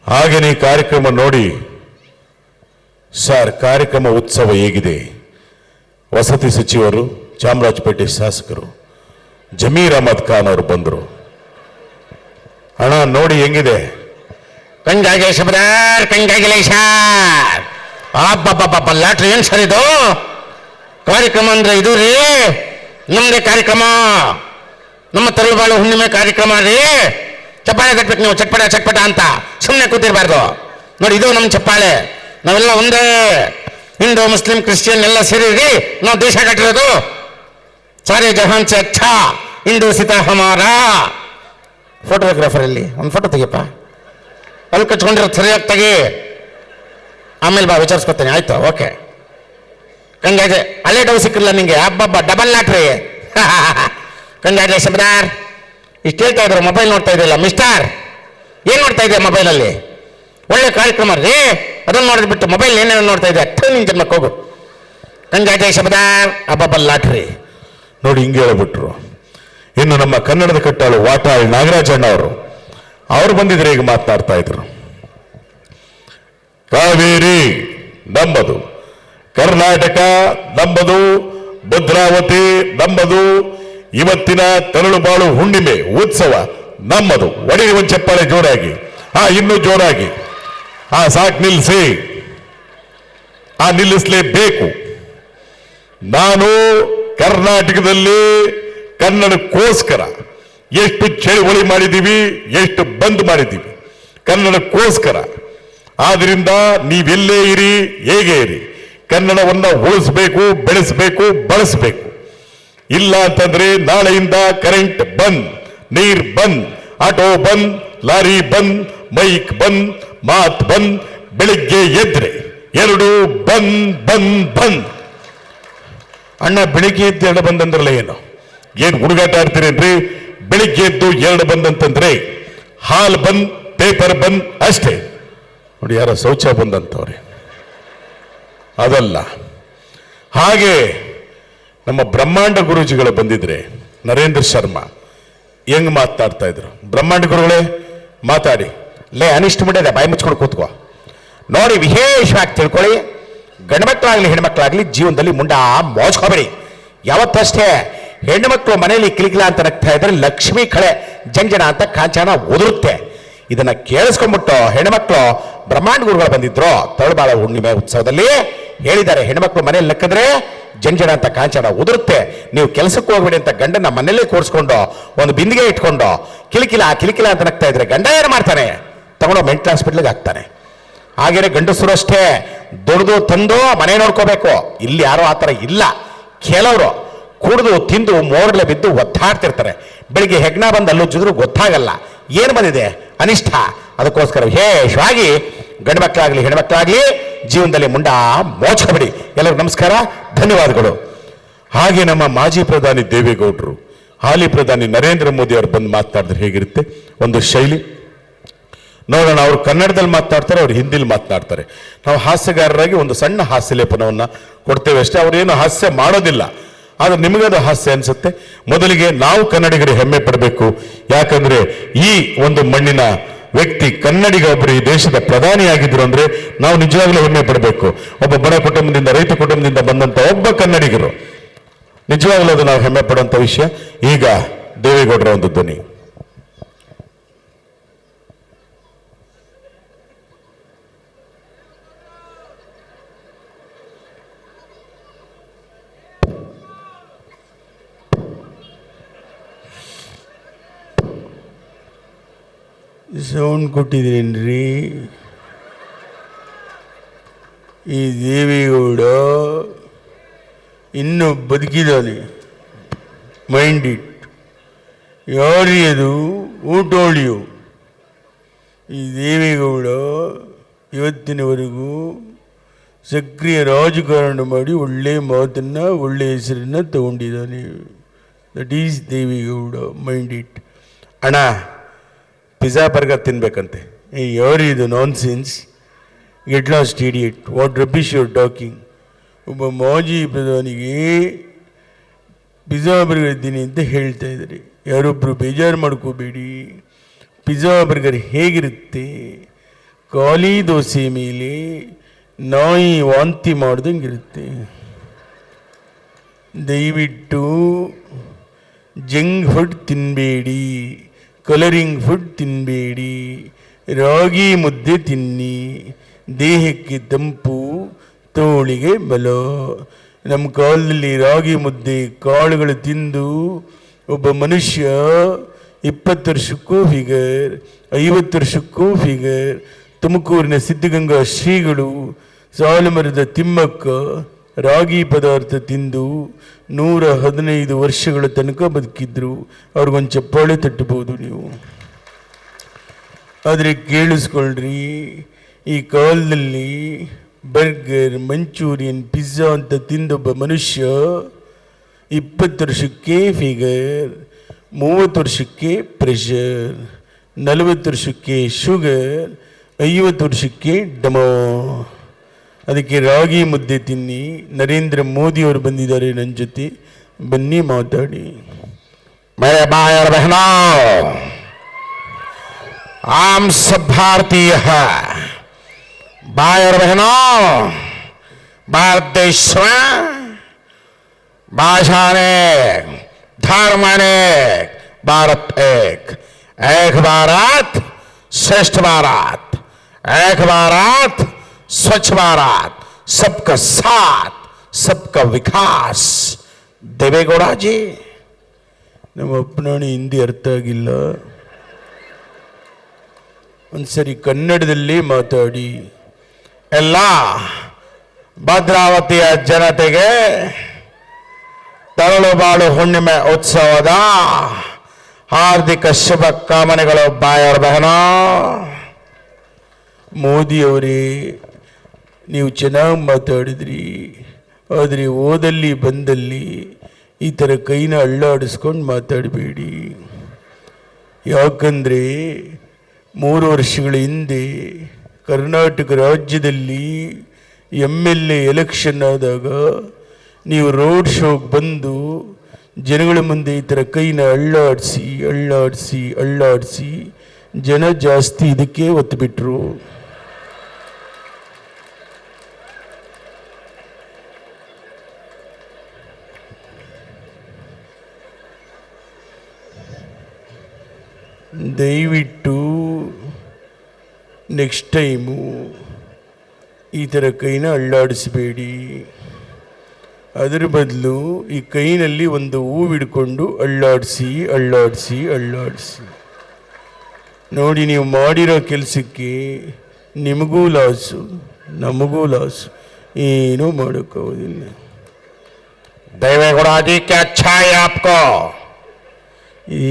ಹಾಗೆ ಈ ಕಾರ್ಯಕ್ರಮ ನೋಡಿ ಸರ್. ಕಾರ್ಯಕ್ರಮ ಉತ್ಸವ ಹೇಗಿದೆ? ವಸತಿ ಸಚಿವರು, ಚಾಮರಾಜಪೇಟೆ ಶಾಸಕರು ಜಮೀರ್ ಅಹಮದ್ ಖಾನ್ ಅವರು ಬಂದರು. ಹಣ ನೋಡಿ ಹೆಂಗಿದೆ. ಲಾಟ್ರಿ ಏನ್ ಸರ್ ಇದು? ಕಾರ್ಯಕ್ರಮ ಅಂದ್ರೆ ಇದು ರೀ, ನಮ್ದೇ ಕಾರ್ಯಕ್ರಮ, ನಮ್ಮ ತರಳುಬಾಳು ಹುಣ್ಣಿಮೆ ಕಾರ್ಯಕ್ರಮ ರೀ. ಚಪ್ಪಾಳೆ ತಟ್ಬೇಕು ನೀವು, ಚಟ್ಪಟ ಅಂತ ಸುಮ್ಮನೆ ಕೂತಿರ್ಬಾರ್ದು. ನೋಡಿ, ಇದು ನಮ್ಮ ಚಪ್ಪಾಳೆ. ನಾವೆಲ್ಲ ಒಂದೇ, ಹಿಂದೂ ಮುಸ್ಲಿಂ ಕ್ರಿಶ್ಚಿಯನ್ ಎಲ್ಲ ಸೇರಿ ನಾವು ದೇಶ ಕಟ್ಟಿರೋದು. ಸಾರೇ ಜಹಾನ್ ಸೆ ಅಚ್ಚಾ ಹಿಂದೂ ಸಿತಾ ಹಮಾರಾ. ಫೋಟೋಗ್ರಾಫರ್ ಇಲ್ಲಿ ಒಂದು ಫೋಟೋ ತೆಗಿಯಪ್ಪ. ಅಲ್ಲಿ ಕಚ್ಕೊಂಡಿರೋದು ಸರಿಯಾಗಿ ತೆಗಿ, ಆಮೇಲೆ ಬಾ ವಿಚಾರಿಸ್ಕೊತೇನೆ. ಆಯ್ತು, ಓಕೆ. ಕಂಗಾಜೆ ಹಳೆ ಡೌ ಸಿಕ್ಕಿಲ್ಲ ನಿಂಗೆ. ಹಬ್ಬ ಡಬಲ್ ಲಾಟ್ರಿ. ಕಂಗಾಜೆ ಶಬ್ದಾರ್. ಇಷ್ಟು ಹೇಳ್ತಾ ಇದ್ರು, ಮೊಬೈಲ್ ನೋಡ್ತಾ ಇದ್ದಿಲ್ಲ ಮಿಸ್ಟರ್. ಏನು ನೋಡ್ತಾ ಇದೆಯಾ ಮೊಬೈಲಲ್ಲಿ? ಒಳ್ಳೆ ಕಾರ್ಯಕ್ರಮ ರೀ, ಅದನ್ನು ನೋಡಿದ್ ಬಿಟ್ಟು ಮೊಬೈಲ್ ಏನೇನು ನೋಡ್ತಾ ಇದೆ? ನಿನ್ ಜನ್ಮಕ್ಕೆ ಹೋಗು. ಕಂಗಾಜೆ ಶಬ್ದಾರ್. ಹಬ್ಬ ಲಾಟ್ರಿ ನೋಡಿ ಹಿಂಗೆ ಹೇಳ್ಬಿಟ್ರು. ಇನ್ನು ನಮ್ಮ ಕನ್ನಡದ ಕಟ್ಟಾಳು ವಾಟಾಳ್ ನಾಗರಾಜಣ್ಣ ಅವರು ಬಂದಿದ್ರೆ ಈಗ ಮಾತನಾಡ್ತಾ ಇದ್ರು. ಕಾವೇರಿ ನಂಬದು, ಕರ್ನಾಟಕ ನಂಬದು, ಭದ್ರಾವತಿ ನಂಬದು, ಇವತ್ತಿನ ತರಳುಬಾಳು ಹುಣ್ಣಿಮೆ ಉತ್ಸವ ನಮ್ಮದು. ಒಡೆಯ ಒಂದು ಚಪ್ಪಾಳೆ ಜೋರಾಗಿ. ಇನ್ನೂ ಜೋರಾಗಿ. ಸಾಕು ನಿಲ್ಲಿಸಿ. ನಿಲ್ಲಿಸಲೇಬೇಕು. ನಾನು ಕರ್ನಾಟಕದಲ್ಲಿ ಕನ್ನಡಕ್ಕೋಸ್ಕರ ಎಷ್ಟು ಚಳುವಳಿ ಮಾಡಿದ್ದೀವಿ, ಎಷ್ಟು ಬಂದ್ ಮಾಡಿದ್ದೀವಿ ಕನ್ನಡಕ್ಕೋಸ್ಕರ. ಆದ್ರಿಂದ ನೀವೆಲ್ಲೇ ಇರಿ, ಹೇಗೆ ಇರಿ, ಕನ್ನಡವನ್ನ ಉಳಿಸ್ಬೇಕು, ಬೆಳೆಸಬೇಕು, ಬಳಸಬೇಕು. ಇಲ್ಲ ಅಂತಂದ್ರೆ ನಾಳೆಯಿಂದ ಕರೆಂಟ್ ಬಂದ್, ನೀರ್ ಬಂದ್, ಆಟೋ ಬಂದ್, ಲಾರಿ ಬಂದ್, ಮೈಕ್ ಬಂದ್, ಮಾತ್ ಬಂದ್, ಬೆಳಿಗ್ಗೆ ಎದ್ರೆ ಎರಡು ಬಂದ್ ಬಂದ್ ಬಂದ್. ಅಣ್ಣ ಬೆಳಿಗ್ಗೆ ಎದ್ದು ಎರಡು ಬಂದ್ ಅಂದ್ರಲ್ಲ, ಏನು ಹುಡುಗಾಟ ಆಡ್ತೀರೇನ್ರಿ? ಬೆಳಿಗ್ಗೆ ಎದ್ದು ಎರಡು ಬಂದ್ ಅಂತಂದ್ರೆ ಹಾಲ್ ಬಂದ್, ಪೇಪರ್ ಬಂದ್ ಅಷ್ಟೇ. ನೋಡಿ, ಯಾರೋ ಶೌಚ ಬಂದಂತವ್ರೆ, ಅದಲ್ಲ. ಹಾಗೆ ನಮ್ಮ ಬ್ರಹ್ಮಾಂಡ ಗುರೂಜಿಗಳು ಬಂದಿದ್ರೆ ನರೇಂದ್ರ ಶರ್ಮಾ ಹೆಂಗ್ ಮಾತನಾಡ್ತಾ ಇದ್ರು. ಬ್ರಹ್ಮಾಂಡ ಗುರುಗಳೇ ಮಾತಾಡಿ. ಲೇ ಅನಿಷ್ಟ ಬಿಟ್ಟಿದೆ, ಬಾಯಿ ಮುಚ್ಕೊಂಡು ಕೂತ್ಕೋ. ನೋಡಿ, ವಿಶೇಷವಾಗಿ ತಿಳ್ಕೊಳ್ಳಿ, ಗಂಡ್ಮಕ್ಳಾಗ್ಲಿ ಹೆಣ್ಮಕ್ಳಾಗ್ಲಿ ಜೀವನದಲ್ಲಿ ಮುಂಡ ಮೋಚ್ಕೋಬೇಡಿ. ಯಾವತ್ತಷ್ಟೇ ಹೆಣ್ಣುಮಕ್ಳು ಮನೆಯಲ್ಲಿ ಕಿಲಿಕಿಲ ಅಂತ ನಗ್ತಾ ಇದ್ರೆ ಲಕ್ಷ್ಮಿ ಕಳೆ ಜಂಜನ ಅಂತ ಕಾಂಚನ ಉದುರುತ್ತೆ. ಇದನ್ನ ಕೇಳಿಸ್ಕೊಂಡ್ಬಿಟ್ಟು ಹೆಣ್ಮಕ್ಳು ಬ್ರಹ್ಮಾಂಡ ಗುರುಗಳು ಬಂದಿದ್ರು ತಳಬಾಳ ಹುಣ್ಣಿಮೆ ಉತ್ಸವದಲ್ಲಿ ಹೇಳಿದ್ದಾರೆ, ಹೆಣ್ಮಕ್ಳು ಮನೆಯಲ್ಲಿ ನಕ್ಕಿದ್ರೆ ಜಂಜನ ಅಂತ ಕಾಂಚನ ಉದುರುತ್ತೆ, ನೀವು ಕೆಲಸಕ್ಕೆ ಹೋಗ್ಬೇಡಿ ಅಂತ ಗಂಡನ ಮನೆಯಲ್ಲೇ ಕೂರಿಸ್ಕೊಂಡು ಒಂದು ಬಿಂದಿಗೆ ಇಟ್ಕೊಂಡು ಕಿಲಿಕಿಲ ಕಿಲಿಕಿಲ ಅಂತ ನಗ್ತಾ ಇದ್ರೆ ಗಂಡ ಏನು ಮಾಡ್ತಾನೆ? ತಗೊಂಡು ಮೆಂಟಲ್ ಹಾಸ್ಪಿಟ್ಲಿಗೆ ಹಾಕ್ತಾನೆ. ಹಾಗೇನೆ ಗಂಡಸರು ಅಷ್ಟೇ ದುಡ್ದು ತಂದು ಮನೆ ನೋಡ್ಕೋಬೇಕು. ಇಲ್ಲಿ ಯಾರೋ ಆ ಥರ ಇಲ್ಲ. ಕೆಲವರು ಕುಡಿದು ತಿಂದು ಮೋರ್ಲೆ ಬಿದ್ದು ಒತ್ತಾಡ್ತಿರ್ತಾರೆ. ಬೆಳಿಗ್ಗೆ ಹೆಗ್ನ ಬಂದು ಅಲ್ಲುಜ್ಜಿದ್ರು ಗೊತ್ತಾಗಲ್ಲ ಏನು ಬಂದಿದೆ ಅನಿಷ್ಟ. ಅದಕ್ಕೋಸ್ಕರ ವಿಶೇಷವಾಗಿ ಗಂಡು ಮಕ್ಕಳಾಗ್ಲಿ ಹೆಣ್ಮಕ್ಳಾಗ್ಲಿ ಜೀವನದಲ್ಲಿ ಮುಂಡ ಮೋಚ್ಕೋಬೇಡಿ. ಎಲ್ಲರಿಗೂ ನಮಸ್ಕಾರ, ಧನ್ಯವಾದಗಳು. ಹಾಗೆ ನಮ್ಮ ಮಾಜಿ ಪ್ರಧಾನಿ ದೇವೇಗೌಡರು, ಹಾಲಿ ಪ್ರಧಾನಿ ನರೇಂದ್ರ ಮೋದಿ ಅವರು ಬಂದು ಮಾತನಾಡಿದ್ರೆ ಹೇಗಿರುತ್ತೆ ಒಂದು ಶೈಲಿ ನೋಡೋಣ. ಅವ್ರು ಕನ್ನಡದಲ್ಲಿ ಮಾತನಾಡ್ತಾರೆ, ಅವ್ರು ಹಿಂದಿಲಿ ಮಾತನಾಡ್ತಾರೆ. ನಾವು ಹಾಸ್ಯಗಾರರಾಗಿ ಒಂದು ಸಣ್ಣ ಹಾಸ್ಯ ಲೇಪನವನ್ನು ಕೊಡ್ತೇವೆ ಅಷ್ಟೇ. ಅವ್ರೇನು ಹಾಸ್ಯ ಮಾಡೋದಿಲ್ಲ, ಆದ್ರೆ ನಿಮಗದು ಹಾಸ್ಯ ಅನ್ಸುತ್ತೆ. ಮೊದಲಿಗೆ ನಾವು ಕನ್ನಡಿಗರು ಹೆಮ್ಮೆ ಪಡಬೇಕು. ಯಾಕಂದ್ರೆ ಈ ಒಂದು ಮಣ್ಣಿನ ವ್ಯಕ್ತಿ ಕನ್ನಡಿಗ ಒಬ್ಬರು ಈ ದೇಶದ ಪ್ರಧಾನಿಯಾಗಿದ್ರು ಅಂದ್ರೆ ನಾವು ನಿಜವಾಗ್ಲೂ ಹೆಮ್ಮೆ ಪಡಬೇಕು. ಒಬ್ಬ ಬಡ ಕುಟುಂಬದಿಂದ, ರೈತ ಕುಟುಂಬದಿಂದ ಬಂದಂತ ಒಬ್ಬ ಕನ್ನಡಿಗರು, ನಿಜವಾಗ್ಲೂ ಅದು ನಾವು ಹೆಮ್ಮೆ ಪಡುವಂತ ವಿಷಯ. ಈಗ ದೇವೇಗೌಡರ ಒಂದು ಧ್ವನಿ. ಸೌಂಡ್ ಕೊಟ್ಟಿದ್ದೀರೇನ್ರಿ? ಈ ದೇವೇಗೌಡ ಇನ್ನೂ ಬದುಕಿದ್ದಾನೆ. Mind it. ಯಾರಿ ಅದು? ಊಟೋಳಿಯು. ಈ ದೇವೇಗೌಡ ಇವತ್ತಿನವರೆಗೂ ಸಕ್ರಿಯ ರಾಜಕಾರಣ ಮಾಡಿ ಒಳ್ಳೆ ಮಾತನ್ನು, ಒಳ್ಳೆ ಹೆಸರನ್ನು ತಗೊಂಡಿದ್ದಾನೆ. That is Devegowda. Mind it. ಅಣ್ಣ, ಪಿಜ್ಜಾ ಬರ್ಗರ್ ತಿನ್ಬೇಕಂತೆ. ಯಾರು ಇದು nonsense? Get lost idiot. What rubbish your talking. ಒಬ್ಬ ಮಾಜಿ ಪ್ರಧಾನಿಗೆ ಪಿಜ್ಜಾ ಬರ್ಗರ್ ಇದ್ದೀನಿ ಅಂತ ಹೇಳ್ತಾ ಇದ್ದಾರೆ. ಯಾರೊಬ್ಬರು ಬೇಜಾರು ಮಾಡ್ಕೋಬೇಡಿ. ಪಿಜ್ಜಾ ಬರ್ಗರ್ ಹೇಗಿರುತ್ತೆ? ಖಾಲಿ ದೋಸೆ ಮೇಲೆ ನಾಯಿ ವಾಂತಿ ಮಾಡ್ದಂಗೆ ಇರುತ್ತೆ. ದಯವಿಟ್ಟು ಜಂಕ್ ಫುಡ್ ತಿನ್ನಬೇಡಿ, ಕಲರಿಂಗ್ ಫುಡ್ ತಿನ್ನಬೇಡಿ, ರಾಗಿ ಮುದ್ದೆ ತಿನ್ನಿ. ದೇಹಕ್ಕೆ ತಂಪು, ತೋಳಿಗೆ ಬಲ. ನಮ್ಮ ಕಾಲದಲ್ಲಿ ರಾಗಿ ಮುದ್ದೆ ಕಾಳುಗಳು ತಿಂದು ಒಬ್ಬ ಮನುಷ್ಯ 20 ವರ್ಷಕ್ಕೂ ಫಿಗರ್, 50 ವರ್ಷಕ್ಕೂ ಫಿಗರ್. ತುಮಕೂರಿನ ಸಿದ್ಧಗಂಗಾ ಶ್ರೀಗಳು, ಸಾಲುಮರದ ತಿಮ್ಮಕ್ಕ ರಾಗಿ ಪದಾರ್ಥ ತಿಂದು 115 ವರ್ಷಗಳ ತನಕ ಬದುಕಿದ್ರು. ಅವ್ರಿಗೊಂದು ಚಪ್ಪಾಳೆ ತಟ್ಟಬಹುದು ನೀವು. ಆದರೆ ಕೇಳಿಸ್ಕೊಳ್ರಿ, ಈ ಕಾಲದಲ್ಲಿ ಬರ್ಗರ್, ಮಂಚೂರಿಯನ್, ಪಿಜ್ಜಾ ಅಂತ ತಿಂದೊಬ್ಬ ಮನುಷ್ಯ 20 ವರ್ಷಕ್ಕೆ ಫಿಗರ್, 30 ವರ್ಷಕ್ಕೆ ಪ್ರೆಷರ್, 40 ವರ್ಷಕ್ಕೆ ಶುಗರ್, 50 ವರ್ಷಕ್ಕೆ ಡಮೋ. ಅದಕ್ಕೆ ರಾಗಿ ಮುದ್ದೆ ತಿನ್ನಿ. ನರೇಂದ್ರ ಮೋದಿ ಅವರು ಬಂದಿದ್ದಾರೆ ನನ್ನ ಜೊತೆ, ಬನ್ನಿ ಮಾತಾಡಿ. मेरे भाई और बहनों, आम सब भारतीय है। भाई और बहनों, भारत देश में भाषा अनेक, धर्म अनेक, भारत एक। एक भारत श्रेष्ठ भारत, एक भारत स्वच्छ भारत, सबका साथ सबका विकास ದೇವೇಗೌಡಾಜಿ. ನಮ್ಮ ಅಪ್ಪನಾಣಿ ಹಿಂದಿ ಅರ್ಥ ಆಗಿಲ್ಲ, ಒಂದ್ಸರಿ ಕನ್ನಡದಲ್ಲಿ ಮಾತಾಡಿ. ಎಲ್ಲ ಭದ್ರಾವತಿಯ ಜನತೆಗೆ ತರಳುಬಾಳು ಹುಣ್ಣಿಮೆ ಉತ್ಸವದ ಹಾರ್ದಿಕ ಶುಭ ಕಾಮನೆಗಳು ಬಾಯರ್ ಬಹನ. ಮೋದಿ ಅವರೇ, ನೀವು ಚೆನ್ನಾಗಿ ಮಾತಾಡಿದ್ರಿ, ಆದರೆ ಓದಲ್ಲಿ ಬಂದಲ್ಲಿ ಈ ಥರ ಕೈನ ಅಳ್ಳಾಡಿಸ್ಕೊಂಡು ಮಾತಾಡಬೇಡಿ. ಯಾಕಂದರೆ 3 ವರ್ಷಗಳ ಹಿಂದೆ ಕರ್ನಾಟಕ ರಾಜ್ಯದಲ್ಲಿ MLA ಎಲೆಕ್ಷನ್ ಆದಾಗ ನೀವು ರೋಡ್ ಶೋಗೆ ಬಂದು ಜನಗಳ ಮುಂದೆ ಈ ಥರ ಕೈನ ಅಳ್ಳಾಡಿಸಿ ಅಳ್ಳಾಡಿಸಿ ಅಳ್ಳಾಡಿಸಿ ಜನ ಜಾಸ್ತಿ ಇದಕ್ಕೆ ಒತ್ತುಬಿಟ್ರು. ದಯವಿಟ್ಟು ನೆಕ್ಸ್ಟ್ ಟೈಮು ಈ ಥರ ಕೈನ ಅಳ್ಳಾಡಿಸಬೇಡಿ. ಅದರ ಬದಲು ಈ ಕೈನಲ್ಲಿ ಒಂದು ಹೂವು ಹಿಡ್ಕೊಂಡು ಅಳ್ಳಾಡಿಸಿ ಅಳ್ಳಾಡಿಸಿ ಅಳ್ಳಾಡಿಸಿ ನೋಡಿ. ನೀವು ಮಾಡಿರೋ ಕೆಲಸಕ್ಕೆ ನಿಮಗೂ ಲಾಸು, ನಮಗೂ ಲಾಸು, ಏನೂ ಮಾಡೋಕ್ಕಾಗೋದಿಲ್ಲ. ದೇವೇಗೌಡಾಜಿ ಕ್ಯಾ ಅಚ್ಚಾ ಹೈ ಆಪ್ಕೋ?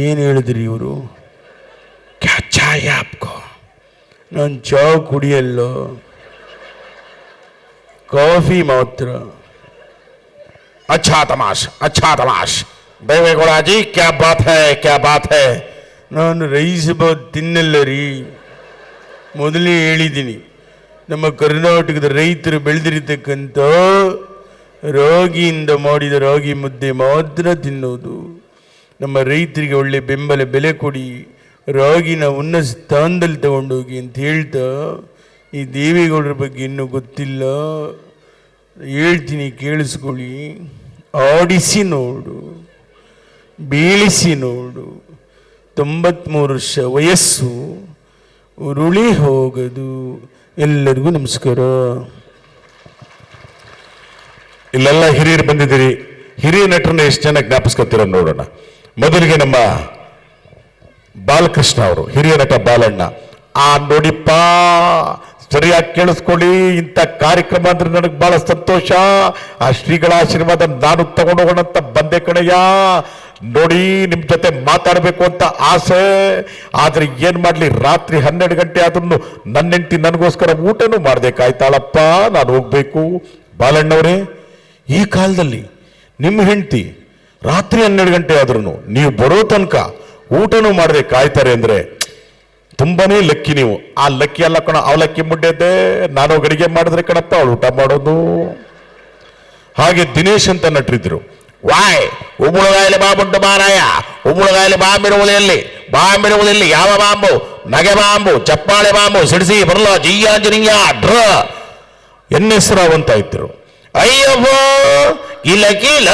ಏನು ಹೇಳಿದ್ರಿ ಇವರು? ಕ್ಯಾ ಅಚ್ಚಾ ಹೈ ಆಪ್ಕೋ? ನಾನು ಚಾ ಕುಡಿಯಲ್ಲ, ಕಾಫಿ ಮಾತ್ರ. अच्छा तमाश, अच्छा तमाश. देवेगौड़ा जी क्या बात है, क्या बात है? ನಾನು ರೈಸ್ ಬಾತ್ ತಿನ್ನಲ್ಲ ರೀ, ಮೊದಲೇ ಹೇಳಿದ್ದೀನಿ. ನಮ್ಮ ಕರ್ನಾಟಕದ ರೈತರು ಬೆಳೆದಿರತಕ್ಕಂಥ ರಾಗಿಯಿಂದ ಮಾಡಿದ ರಾಗಿ ಮುದ್ದೆ ಮಾತ್ರ ತಿನ್ನೋದು. ನಮ್ಮ ರೈತರಿಗೆ ಒಳ್ಳೆ ಬೆಂಬಲ ಬೆಲೆ ಕೊಡಿ, ರಾಗಿನ ಉನ್ನತ ಸ್ಥಾನದಲ್ಲಿ ತಗೊಂಡೋಗಿ ಅಂತ ಹೇಳ್ತಾ, ಈ ದೇವೇಗೌಡರ ಬಗ್ಗೆ ಇನ್ನೂ ಗೊತ್ತಿಲ್ಲ, ಹೇಳ್ತೀನಿ ಕೇಳಿಸ್ಕೊಳ್ಳಿ. ಆಡಿಸಿ ನೋಡು, ಬೀಳಿಸಿ ನೋಡು, 93 ವರ್ಷ ವಯಸ್ಸು, ಉರುಳಿ ಹೋಗದು. ಎಲ್ಲರಿಗೂ ನಮಸ್ಕಾರ. ಇಲ್ಲೆಲ್ಲ ಹಿರಿಯರು ಬಂದಿದ್ದೀರಿ, ಹಿರಿಯ ನಟರನ್ನ ಎಷ್ಟು ಜನ ಜ್ಞಾಪಿಸ್ಕೊತೀರ ನೋಡೋಣ. ಮೊದಲಿಗೆ ನಮ್ಮ ಬಾಲಕೃಷ್ಣ ಅವರು, ಹಿರಿಯ ನಟ ಬಾಲಣ್ಣ. ನೋಡಿಪ್ಪ, ಸರಿಯಾಗಿ ಕೇಳಿಸ್ಕೊಳ್ಳಿ, ಇಂಥ ಕಾರ್ಯಕ್ರಮ ಅಂದ್ರೆ ನನಗೆ ಬಹಳ ಸಂತೋಷ. ಆ ಶ್ರೀಗಳ ಆಶೀರ್ವಾದ ನಾನು ತಗೊಂಡು ಹೋಗೋಣ ಅಂತ ಬಂದೆ ಕಣಯ್ಯ. ನೋಡಿ, ನಿಮ್ ಜೊತೆ ಮಾತಾಡಬೇಕು ಅಂತ ಆಸೆ, ಆದ್ರೆ ಏನ್ ಮಾಡ್ಲಿ, ರಾತ್ರಿ 12 ಗಂಟೆ ಆದ್ರೂ ನನ್ನ ಹೆಂಡತಿ ನನಗೋಸ್ಕರ ಊಟನೂ ಮಾಡ್ಬೇಕಾಯ್ತಾಳಪ್ಪ, ನಾನು ಹೋಗ್ಬೇಕು. ಬಾಲಣ್ಣವರೇ, ಈ ಕಾಲದಲ್ಲಿ ನಿಮ್ಮ ಹೆಂಡತಿ ರಾತ್ರಿ 12 ಗಂಟೆ ಆದ್ರೂ ನೀವು ಬರೋ ತನಕ ಊಟನೂ ಮಾಡದೆ ಕಾಯ್ತಾರೆ ಅಂದ್ರೆ ತುಂಬಾನೇ ಲಕ್ಕಿ ನೀವು. ಆ ಲಕ್ಕಿ ಅಲ್ಲ ಕಣ, ಅವಲಕ್ಕಿ ಮುಡ್ಡೆದ್ದೆ, ನಾನು ಗಡಿಗೆ ಮಾಡಿದ್ರೆ ಕಣಪ್ಪ ಅವಳು ಊಟ ಮಾಡೋದು. ಹಾಗೆ ದಿನೇಶ್ ಅಂತ ನಟರಿದ್ರು. ವಾಯ್ ಉಮ್ಮುಳಗಾಯಲೆ ಬಾಂಬುಂಟು ಮಾರಾಯ, ಉಮ್ಮುಳಗಾಯಲೆ ಬಾಂಬಿರುವುದಿಲ್ಲಿ ಯಾವ ಬಾಂಬು? ನಗೆ ಬಾಂಬು, ಚಪ್ಪಾಳೆ ಬಾಂಬು, ಸಿಡಿಸಿ ಬರಲ್ಲ ಜಿಯ್ಯ ಡ್ರ. NS ರಾವ್ ಅಂತ ಇದ್ರು. ಅಯ್ಯಬ್ಬೋ ಕಿಲ ಕಿಲ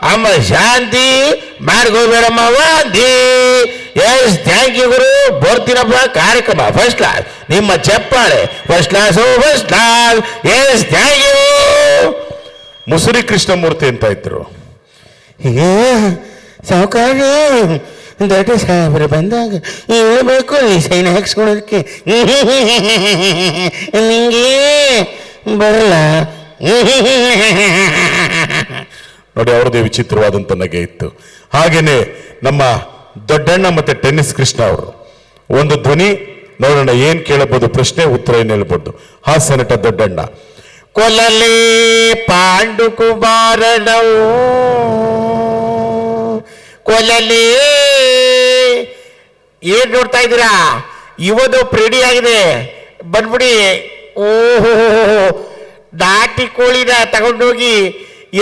ಅಮ್ಮ ಶಾಂತಿ ಮಾಡ್ಕೋಬೇಡಮ್ಮ ವಾಂತಿ. ಎಸ್ ಥ್ಯಾಂಕ್ ಯು ಗುರು, ಬರ್ತೀನಪ್ಪ. ಕಾರ್ಯಕ್ರಮ ಫಸ್ಟ್ ಕ್ಲಾಸ್, ನಿಮ್ಮ ಚಪ್ಪಾಳೆ first class, first class. Yes thank you. Musuri Krishnamurthy ಅಂತ ಇದ್ರು. ಸಾವುಕಾರ ದೊಡ್ಡ ಸಾಹೇಬ್ರು ಬಂದಾಗ ಹೇಳ್ಬೇಕು ಈ ಸೈನ್ ಹಾಕ್ಸ್ಕೊಳೋದಕ್ಕೆ ನಿಂಗೆ ಬರಲ್ಲ. ನೋಡಿ, ಅವ್ರದೇ ವಿಚಿತ್ರವಾದಂತ ನಗೆ ಇತ್ತು. ಹಾಗೇನೆ ನಮ್ಮ ದೊಡ್ಡಣ್ಣ ಮತ್ತೆ ಟೆನ್ನಿಸ್ ಕೃಷ್ಣ ಅವರು ಒಂದು ಧ್ವನಿ ನೋಡೋಣ, ಏನ್ ಕೇಳಬಹುದು, ಪ್ರಶ್ನೆ ಉತ್ತರ ಏನ್ ಹೇಳ್ಬೋದು. ಹಾಸ್ಯ ನಟ ದೊಡ್ಡಣ್ಣ. ಕೊಲ್ಲಲಿ ಪಾಂಡು ಕುಮಾರನವು ಕೊಲ್ಲಲಿ. ಏನ್ ನೋಡ್ತಾ ಇದ್ದೀರಾ, ಇವತ್ತು ರೆಡಿ ಆಗಿದೆ, ಬಂದ್ಬಿಡಿ. ಓಹೋ, ನಾಟಿ ಕೋಳಿನ ತಗೊಂಡೋಗಿ